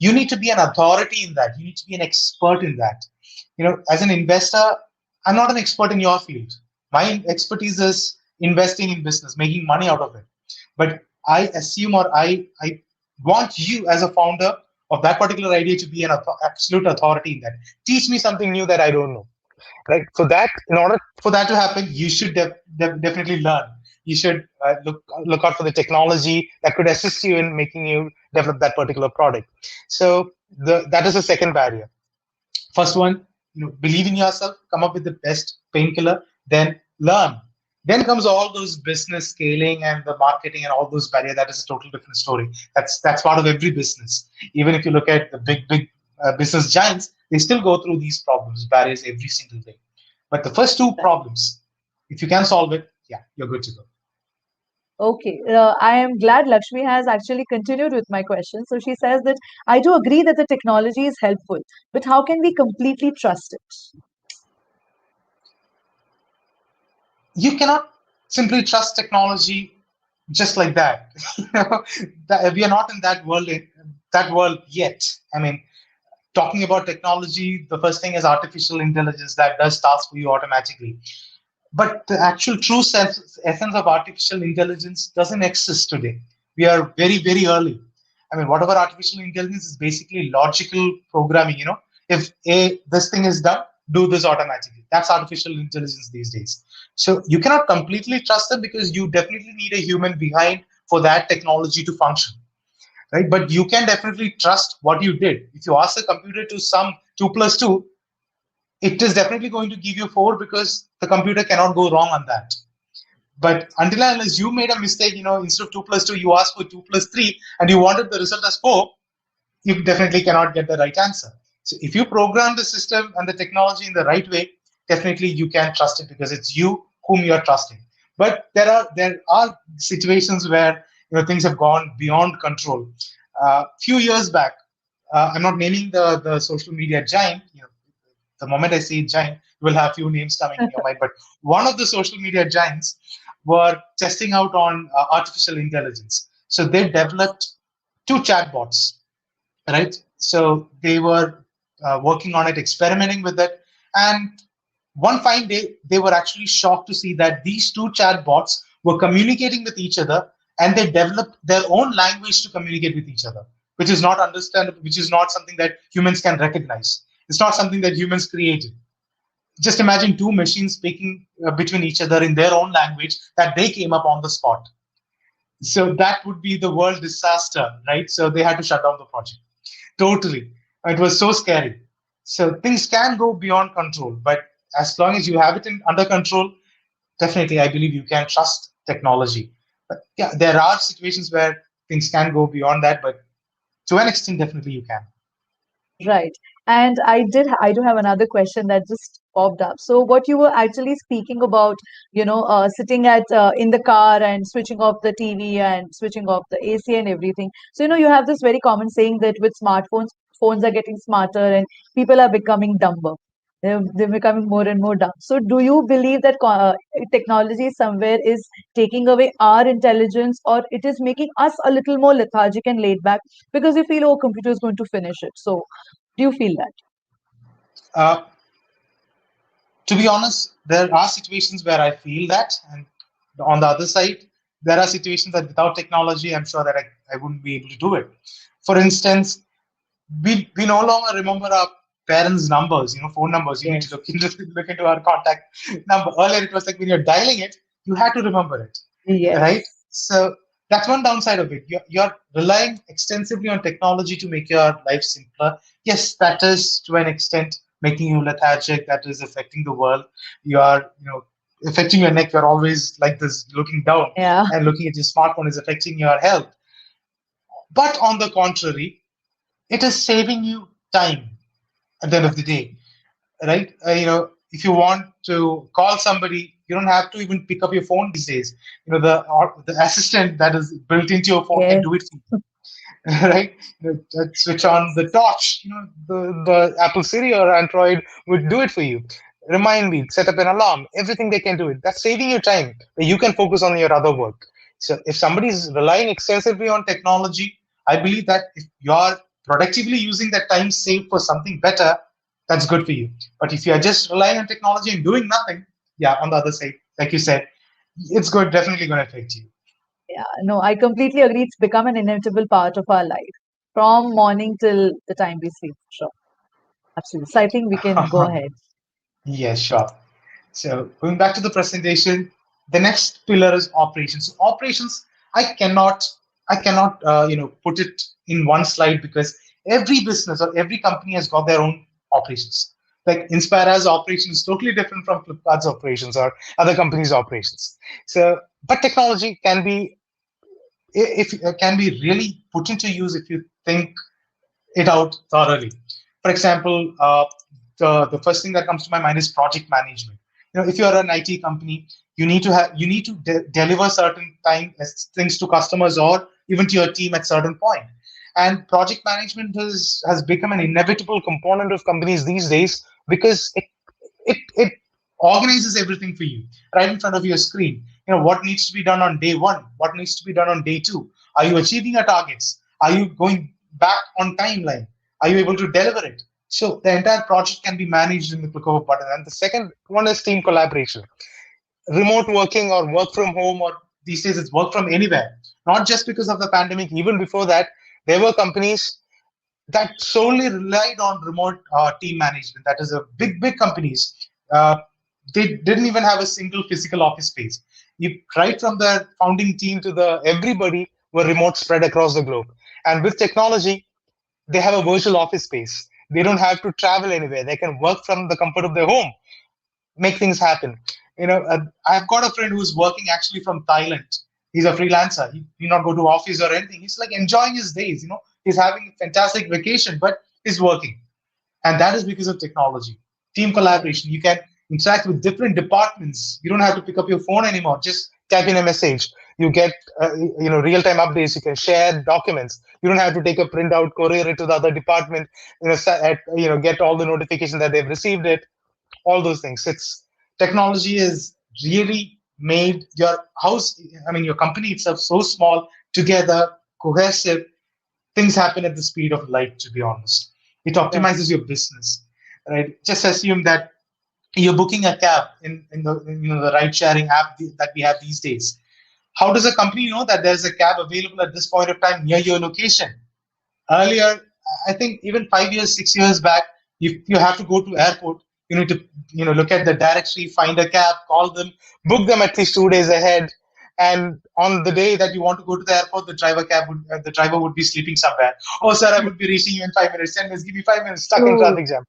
you need to be an authority in that. You need to be an expert in that. As an investor, I'm not an expert in your field. My expertise is investing in business, making money out of it. But I assume, or I want you as a founder of that particular idea to be an absolute authority in that. Teach me something new that I don't know. Right. So that in order For that to happen, you should definitely learn. You should look out for the technology that could assist you in making you develop that particular product. So that is the second barrier. First one, believe in yourself, come up with the best painkiller, then learn. Then comes all those business scaling and the marketing and all those barriers. That is a total different story. That's part of every business. Even if you look at the big business giants, they still go through these problems, barriers every single day. But the first two problems, if you can solve it, yeah, you're good to go. Okay, I am glad Lakshmi has actually continued with my question. So she says that I do agree that the technology is helpful, but how can we completely trust it? You cannot simply trust technology just like that. We are not in that world yet. I mean, talking about technology, the first thing is artificial intelligence that does tasks for you automatically. But the actual true essence of artificial intelligence doesn't exist today. We are very, very early. I mean, whatever artificial intelligence is basically logical programming. If this thing is done, do this automatically. That's artificial intelligence these days. So you cannot completely trust them because you definitely need a human behind for that technology to function, right? But you can definitely trust what you did. If you ask the computer to sum 2 plus 2, it is definitely going to give you 4 because the computer cannot go wrong on that. But until and unless you made a mistake, instead of 2 plus 2, you asked for 2 plus 3 and you wanted the result as 4, you definitely cannot get the right answer. So if you program the system and the technology in the right way, definitely you can trust it because it's you whom you're trusting. But there are situations where things have gone beyond control. Few years back, I'm not naming the social media giant. The moment I say giant, you will have few names coming in your mind. But one of the social media giants were testing out on artificial intelligence. So they developed 2 chatbots, right? So they were working on it, experimenting with it. And one fine day, they were actually shocked to see that these 2 chatbots were communicating with each other and they developed their own language to communicate with each other, which is not understandable, which is not something that humans can recognize. It's not something that humans created. Just imagine 2 machines speaking between each other in their own language that they came up on the spot. So that would be the world disaster, right? So they had to shut down the project. Totally. It was so scary. So things can go beyond control, but as long as you have it under control, definitely I believe you can trust technology. But yeah, there are situations where things can go beyond that, but to an extent, definitely you can. Right. And I do have another question that just popped up. So what you were actually speaking about, sitting in the car and switching off the TV and switching off the AC and everything. So, you have this very common saying that with smartphones, phones are getting smarter and people are becoming dumber. They're becoming more and more dumb. So do you believe that technology somewhere is taking away our intelligence, or it is making us a little more lethargic and laid back because we feel, oh, computer is going to finish it. So do you feel that? Uh, to be honest, there are situations where I feel that, and on the other side, there are situations that without technology, I'm sure that I wouldn't be able to do it. For instance, we no longer remember our parents' numbers, phone numbers. You need to look into our contact number. Earlier, it was like when you're dialing it, you had to remember it, right? Yes. So that's one downside of it. You're relying extensively on technology to make your life simpler. Yes, that is to an extent making you lethargic. That is affecting the world. You are, affecting your neck. You're always like this, looking down Yeah. and looking at your smartphone is affecting your health. But on the contrary, it is saving you time at the end of the day, right? If you want to call somebody, you don't have to even pick up your phone these days. The assistant that is built into your phone can Yes. do it for you. right? Switch on the torch. The Apple Siri or Android would do it for you. Remind me, set up an alarm, everything they can do it. That's saving you time. You can focus on your other work. So if somebody is relying extensively on technology, I believe that if you're productively using that time saved for something better, that's good for you. But if you're just relying on technology and doing nothing, yeah, on the other side, like you said, it's good, definitely going to affect you. Yeah, no, I completely agree. It's become an inevitable part of our life from morning till the time we sleep. Sure. Absolutely. So I think we can go ahead. Yes, sure. So going back to the presentation, the next pillar is operations. So operations, I cannot, put it in one slide because every business or every company has got their own operations. Like Inspira's operation is totally different from Flipkart's operations or other companies' operations. So, but technology can be, if can be really put into use if you think it out thoroughly. For example, the first thing that comes to my mind is project management. If you're an IT company, you need to deliver certain things to customers or even to your team at certain point. And project management has become an inevitable component of companies these days because it organizes everything for you right in front of your screen. What needs to be done on day one, what needs to be done on day two. Are you achieving your targets? Are you going back on timeline? Are you able to deliver it? So the entire project can be managed in the click of a button. And the second one is team collaboration. Remote working or work from home, or these days it's work from anywhere. Not just because of the pandemic, even before that, there were companies that solely relied on remote team management. That is a big companies. They didn't even have a single physical office space. Right from the founding team to the everybody were remote spread across the globe. And with technology, they have a virtual office space. They don't have to travel anywhere. They can work from the comfort of their home, make things happen. I've got a friend who's working actually from Thailand. He's a freelancer. He not go to office or anything. He's like enjoying his days. He's having a fantastic vacation, but he's working, and that is because of technology. Team collaboration. You can interact with different departments. You don't have to pick up your phone anymore. Just type in a message. You get real-time updates. You can share documents. You don't have to take a printout, courier it to the other department. Get all the notification that they've received it. All those things. It's technology has really made your your company itself so small, together, cohesive. Things happen at the speed of light, to be honest. It optimizes your business, right? Just assume that you're booking a cab in the ride sharing app that we have these days. How does a company know that there's a cab available at this point of time near your location? Earlier, I think even 5 years, 6 years back, you have to go to airport. You need to look at the directory, find a cab, call them, book them at least 2 days ahead. And on the day that you want to go to the airport, the driver would be sleeping somewhere. Oh, sir, I would be reaching you in 5 minutes. 10 minutes, give me 5 minutes, stuck in traffic jam,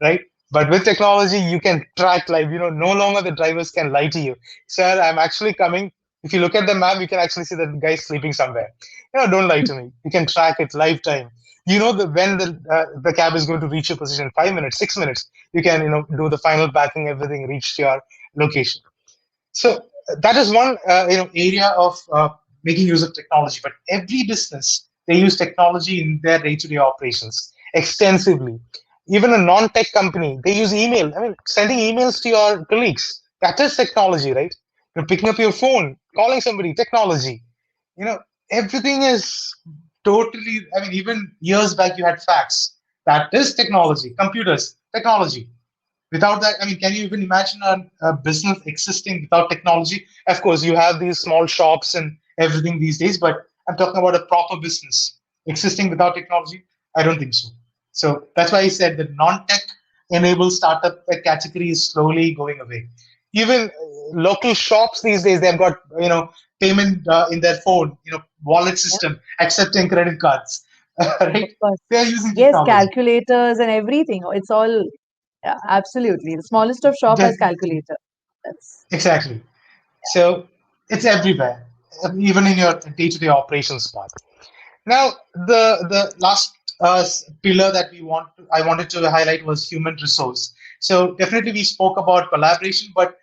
right? But with technology, you can track live. No longer the drivers can lie to you. Sir, I'm actually coming. If you look at the map, you can actually see that the guy's sleeping somewhere. Don't lie to me. You can track it live time. When the cab is going to reach your position, 5 minutes, 6 minutes. You can do the final packing, everything, reach your location. So that is one area of making use of technology. But every business, they use technology in their day-to-day operations extensively. Even a non-tech company, they use email. I mean, sending emails to your colleagues, that is technology, right? Picking up your phone, calling somebody, technology. Everything is totally, even years back you had fax. That is technology. Computers, technology. Without that, can you even imagine a business existing without technology? Of course, you have these small shops and everything these days, but I'm talking about a proper business existing without technology. I don't think so. So that's why I said that non-tech enabled startup category is slowly going away. Even local shops these days, they've got payment in their phone, wallet system, accepting credit cards. Right? They are using technology. Calculators and everything. It's all absolutely. The smallest of shop has calculator. Exactly. So it's everywhere, even in your day-to-day operations part. Now, the last pillar that I wanted to highlight was human resource. So definitely we spoke about collaboration, but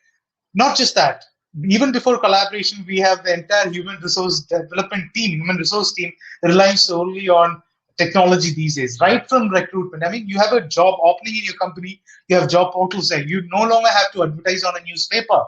not just that. even before collaboration, we have the entire human resource team relying solely on technology these days, right from recruitment. I mean, you have a job opening in your company, you have job portals there. You no longer have to advertise on a newspaper.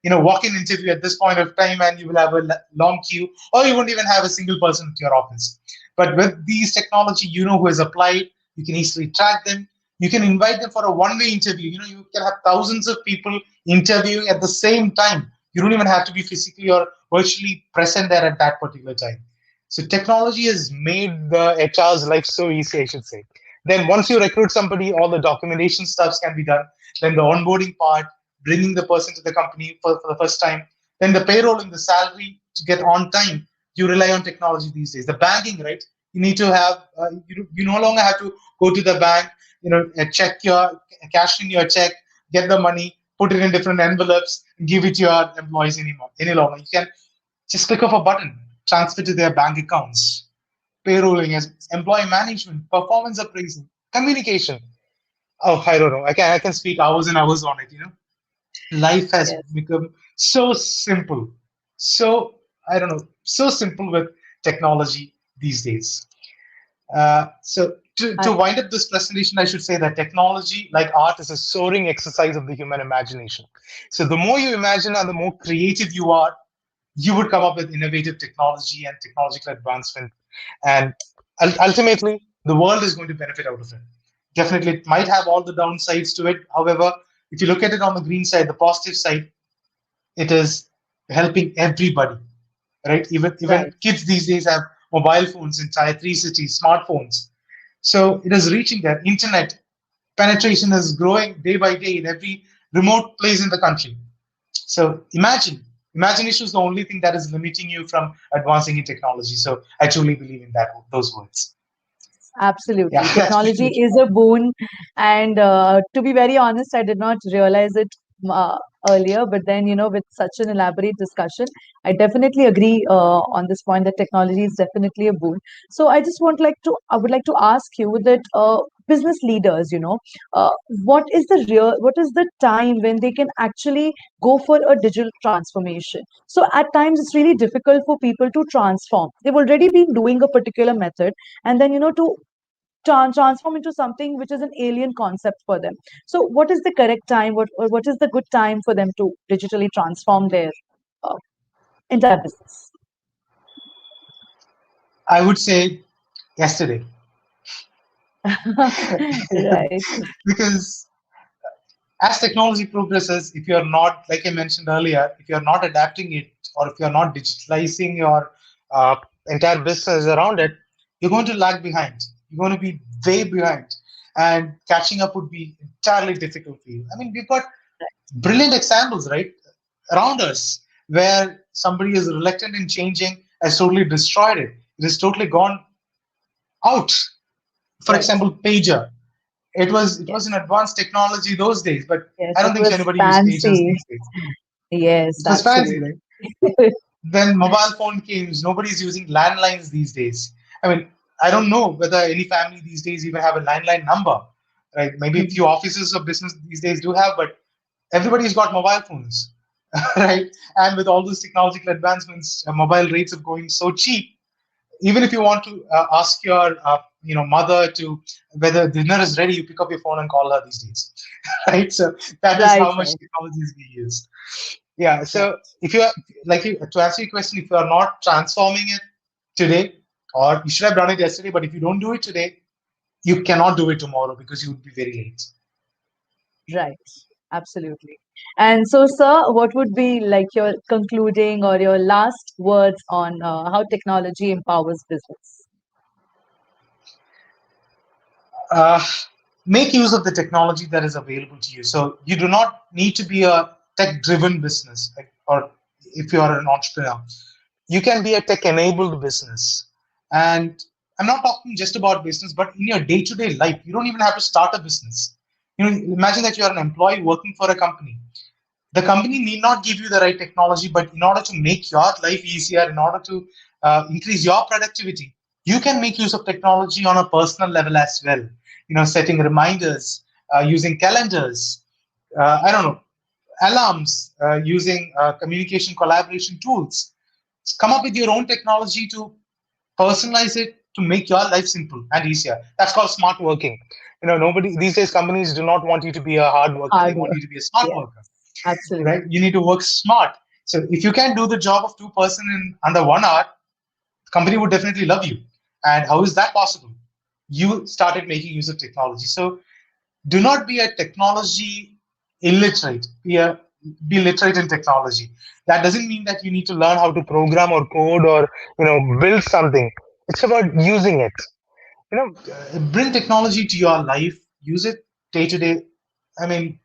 Walk-in interview at this point of time, and you will have a long queue, or you won't even have a single person at your office. But with these technology, you know who has applied. You can easily track them. You can invite them for a one-way interview. You can have thousands of people interviewing at the same time. You don't even have to be physically or virtually present there at that particular time. So technology has made the HR's life so easy, I should say. Then once you recruit somebody, all the documentation stuffs can be done. Then the onboarding part, bringing the person to the company for the first time. Then the payrolling, the salary to get on time. You rely on technology these days. The banking, right? You need to have, you no longer have to go to the bank, cash in your check, get the money, put it in different envelopes, give it to your employees any longer. You can just click of a button, transfer to their bank accounts. Payrolling, as employee management, performance appraisal, communication. Oh, I don't know. I can speak hours and hours on it. Life has Yes. become so simple. So I don't know, so simple with technology these days. So to wind up this presentation, I should say that technology, like art, is a soaring exercise of the human imagination. So the more you imagine and the more creative you are, you would come up with innovative technology and technological advancement. And ultimately, the world is going to benefit out of it. Definitely, it might have all the downsides to it. However, if you look at it on the green side, the positive side, it is helping everybody, right? Even Right. kids these days have mobile phones in tier 3 cities, smartphones. So it is reaching there. Internet penetration is growing day by day in every remote place in the country. So imagination is the only thing that is limiting you from advancing in technology. So I truly believe in those words. Absolutely. Yeah, that's pretty Technology much. is a boon. And to be very honest, I did not realize it uh, earlier. But then, with such an elaborate discussion, I definitely agree on this point that technology is definitely a boon. So I would like to ask you that business leaders, what is the time when they can actually go for a digital transformation? So at times it's really difficult for people to transform. They've already been doing a particular method, and then to transform into something which is an alien concept for them. So what is the correct time, what is the good time for them to digitally transform their uh, entire business? I would say yesterday. Right. Because as technology progresses, if you're not, like I mentioned earlier, if you're not adapting it, or if you're not digitalizing your uh, entire business around it, you're going to lag behind. You're going to be way behind, and catching up would be entirely difficult for you. I mean, we've got brilliant examples, right, around us, where somebody is reluctant in changing, has totally destroyed it. It has totally gone out. For Right. example, pager. It was Yes. an advanced technology those days, but Yes, I it don't think was anybody used pagers fancy. these days. Yes, It was fancy, absolutely. right? Then mobile phone came. Nobody's using landlines these days. I mean, I don't know whether any family these days even have a landline number, right? Maybe a few offices of business these days do have, but everybody's got mobile phones, right? And with all those technological advancements, mobile rates are going so cheap. Even if you want to ask your mother to whether dinner is ready, you pick up your phone and call her these days. Right, so that is Right, how much right, technology is being used. Yeah, right. so if you are, to answer your question, if you are not transforming it today, or you should have done it yesterday, but if you don't do it today, you cannot do it tomorrow because you would be very late. Right, absolutely. And so, sir, what would be like your concluding or your last words on how technology empowers business? uh, Make use of the technology that is available to you. So you do not need to be a tech-driven business, or if you are an entrepreneur, you can be a tech-enabled business. And I'm not talking just about business, but in your day-to-day life, you don't even have to start a business. Imagine that you are an employee working for a company. The company need not give you the right technology, but in order to make your life easier, in order to increase your productivity, you can make use of technology on a personal level as well. Setting reminders, using calendars, I don't know, alarms, using communication collaboration tools. Come up with your own technology to personalize it to make your life simple and easier. That's called smart working. Nobody these days, companies do not want you to be a hard worker. They Hard want work. you to be a smart Yeah, worker, absolutely. right? You need to work smart. So if you can do the job of two-person in under 1 hour, the company would definitely love you. And how is that possible? You started making use of technology. So do not be a technology illiterate. Be literate in technology. That doesn't mean that you need to learn how to program or code or build something. It's about using it. Bring technology to your life. Use it day to day. I mean,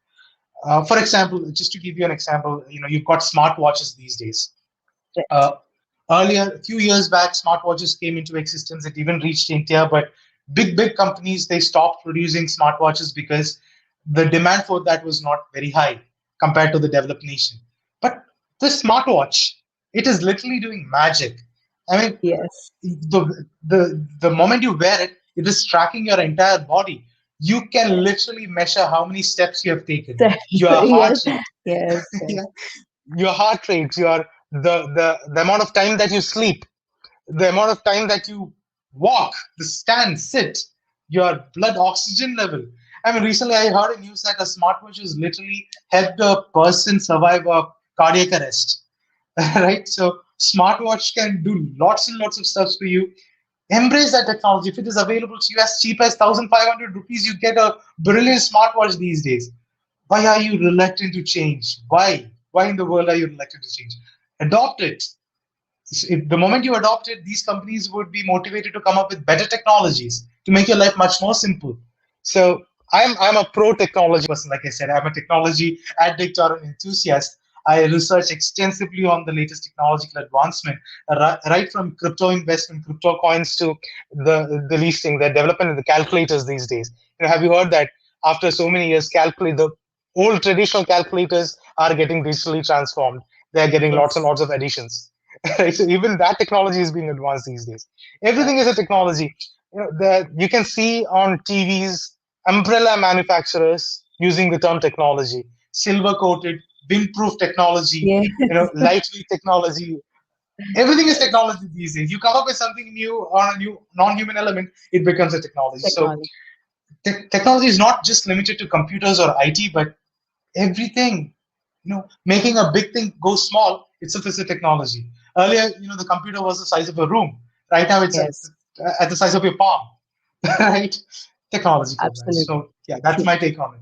for example, just to give you an example, you've got smartwatches these days. Right. Uh, Earlier, a few years back, smartwatches came into existence. It even reached India, but big companies, they stopped producing smartwatches because the demand for that was not very high compared to the developed nation. But this smartwatch, it is literally doing magic. I mean, Yes. the moment you wear it, it is tracking your entire body. You can literally measure how many steps you have taken, your heart Yes. rate, Yes. Yes. yeah, your heart rate, the amount of time that you sleep, the amount of time that you walk, the stand, sit, your blood oxygen level. I mean, recently I heard a news that a smartwatch has literally helped a person survive a cardiac arrest. Right? So smartwatch can do lots and lots of stuff for you. Embrace that technology. If it is available to you as cheap as 1,500 rupees, you get a brilliant smartwatch these days. Why are you reluctant to change? Why? Why in the world are you reluctant to change? Adopt it. If the moment you adopt it, these companies would be motivated to come up with better technologies to make your life much more simple. So I'm a pro technology person. Like I said, I'm a technology addict or an enthusiast. I research extensively on the latest technological advancement, right from crypto investment, crypto coins to the leasing, the development of the calculators these days. Have you heard that after so many years, calculate the old traditional calculators are getting digitally transformed. They are getting lots and Yes. lots of additions. Right? So even that technology is being advanced these days. Everything Right. is a technology. That you can see on TVs, umbrella manufacturers using the term technology, silver coated, windproof technology, Yes. lightweight technology. Everything is technology these days. You come up with something new on a new non-human element, it becomes a technology. So Technology. technology is not just limited to computers or IT, but everything. Making a big thing go small itself is a technology. Earlier, the computer was the size of a room. Right now, it's Yes. at the size of your palm. Right? Technology for that. Absolutely. So yeah, that's True. my take on it.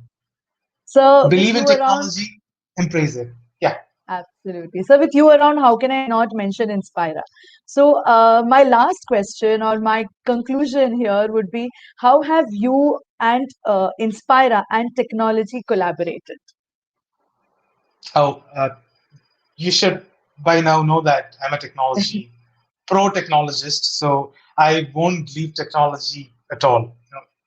So with Believe in you around, technology, embrace it. Yeah. absolutely. So with you around, how can I not mention Inspira? So my last question or my conclusion here would be, how have you and Inspira and technology collaborated? Oh, you should by now know that I'm a technology pro technologist, so I won't leave technology at all.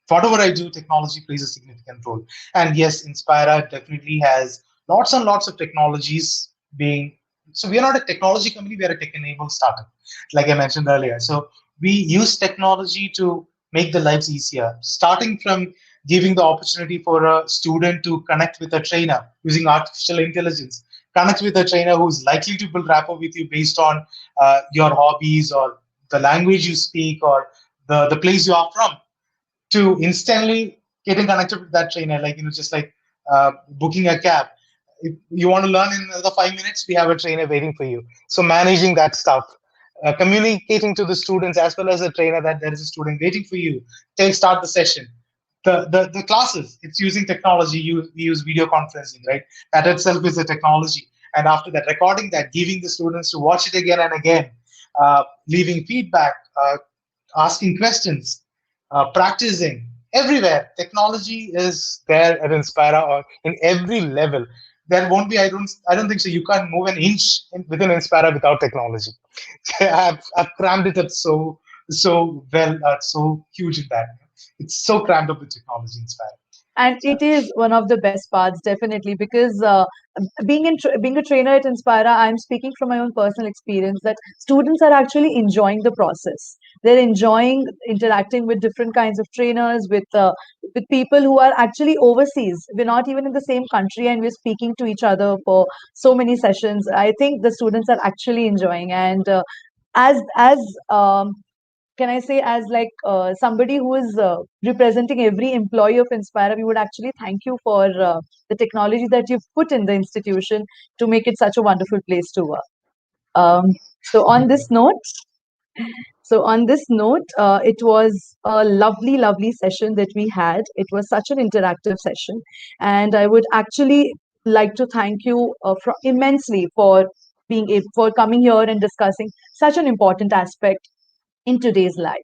Whatever I do, technology plays a significant role. And yes, Inspira definitely has lots and lots of technologies being. So we are not a technology company; we are a tech-enabled startup, like I mentioned earlier. So we use technology to make the lives easier, starting from giving the opportunity for a student to connect with a trainer using artificial intelligence, connect with a trainer who's likely to build rapport with you based on your hobbies or the language you speak or the place you are from, to instantly getting connected with that trainer, like just like booking a cab. If you want to learn in another 5 minutes, we have a trainer waiting for you. So managing that stuff, communicating to the students as well as the trainer that there is a student waiting for you. Take start the session. The classes, it's using technology. We use video conferencing, right? That itself is a technology. And after that, recording that, giving the students to watch it again and again, leaving feedback, asking questions, practicing everywhere. Technology is there at Inspira or in every level. There won't be. I don't think so. You can't move an inch within Inspira without technology. I've crammed it up so well, so huge in that. It's so crammed up with technology, Inspira. And it is one of the best parts, definitely, because being a trainer at Inspira, I'm speaking from my own personal experience that students are actually enjoying the process. They're enjoying interacting with different kinds of trainers, with people who are actually overseas. We're not even in the same country, and we're speaking to each other for so many sessions. I think the students are actually enjoying, and as can I say, as like somebody who is representing every employee of Inspira, we would actually thank you for the technology that you've put in the institution to make it such a wonderful place to work. Um, so on this note, it was a lovely, lovely session that we had. It was such an interactive session, and I would actually like to thank you immensely for for coming here and discussing such an important aspect in today's life,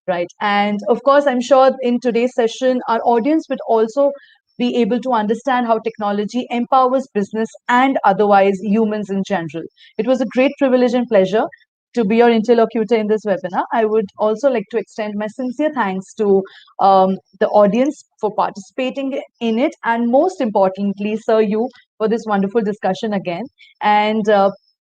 right? And of course, I'm sure in today's session, our audience would also be able to understand how technology empowers business and otherwise humans in general. It was a great privilege and pleasure to be your interlocutor in this webinar. I would also like to extend my sincere thanks to the audience for participating in it, and most importantly, Sir, you for this wonderful discussion again. And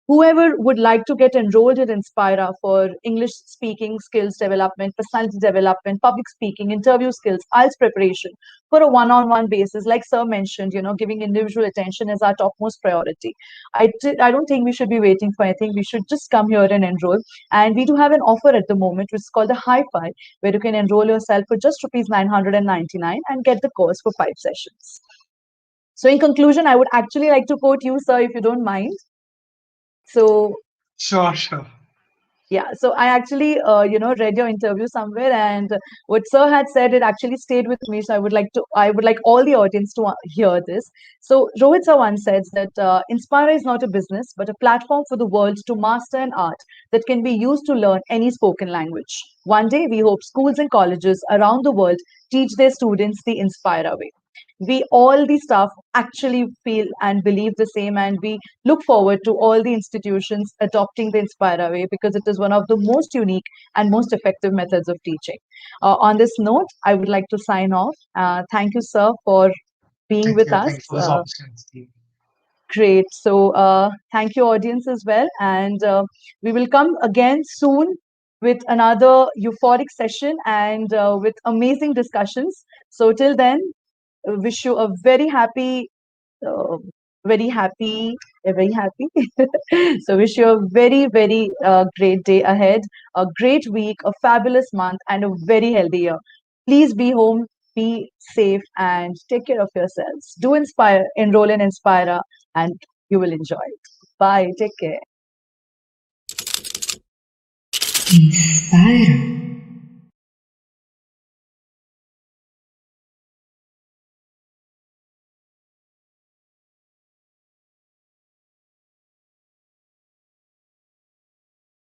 whoever would like to get enrolled in Inspira for English speaking skills development, personality development, public speaking, interview skills, IELTS preparation for a one-on-one basis, like Sir mentioned, giving individual attention is our topmost priority. I don't think we should be waiting for anything. We should just come here and enroll. And we do have an offer at the moment, which is called a Hi-Fi, where you can enroll yourself for just rupees 999 and get the course for 5 sessions. So in conclusion, I would actually like to quote you, Sir, if you don't mind. So Sure. yeah, so I actually read your interview somewhere, and what Sir had said, it actually stayed with me. So I would like all the audience to hear this. So Rohit Sir once said that Inspira is not a business, but a platform for the world to master an art that can be used to learn any spoken language. One day, we hope schools and colleges around the world teach their students the Inspira way. We all the staff actually feel and believe the same, and we look forward to all the institutions adopting the Inspira way because it is one of the most unique and most effective methods of teaching. On this note, I would like to sign off. Thank you, sir, for being with us. Thank you for this opportunity. Great. So thank you, audience, as well. And we will come again soon with another euphoric session and with amazing discussions. So till then, wish you a uh, very happy. So wish you a very, very great day ahead, a great week, a fabulous month, and a very healthy year. Please be home, be safe, and take care of yourselves. Do inspire, enroll in Inspira, and you will enjoy it. Bye. Take care. Inspira.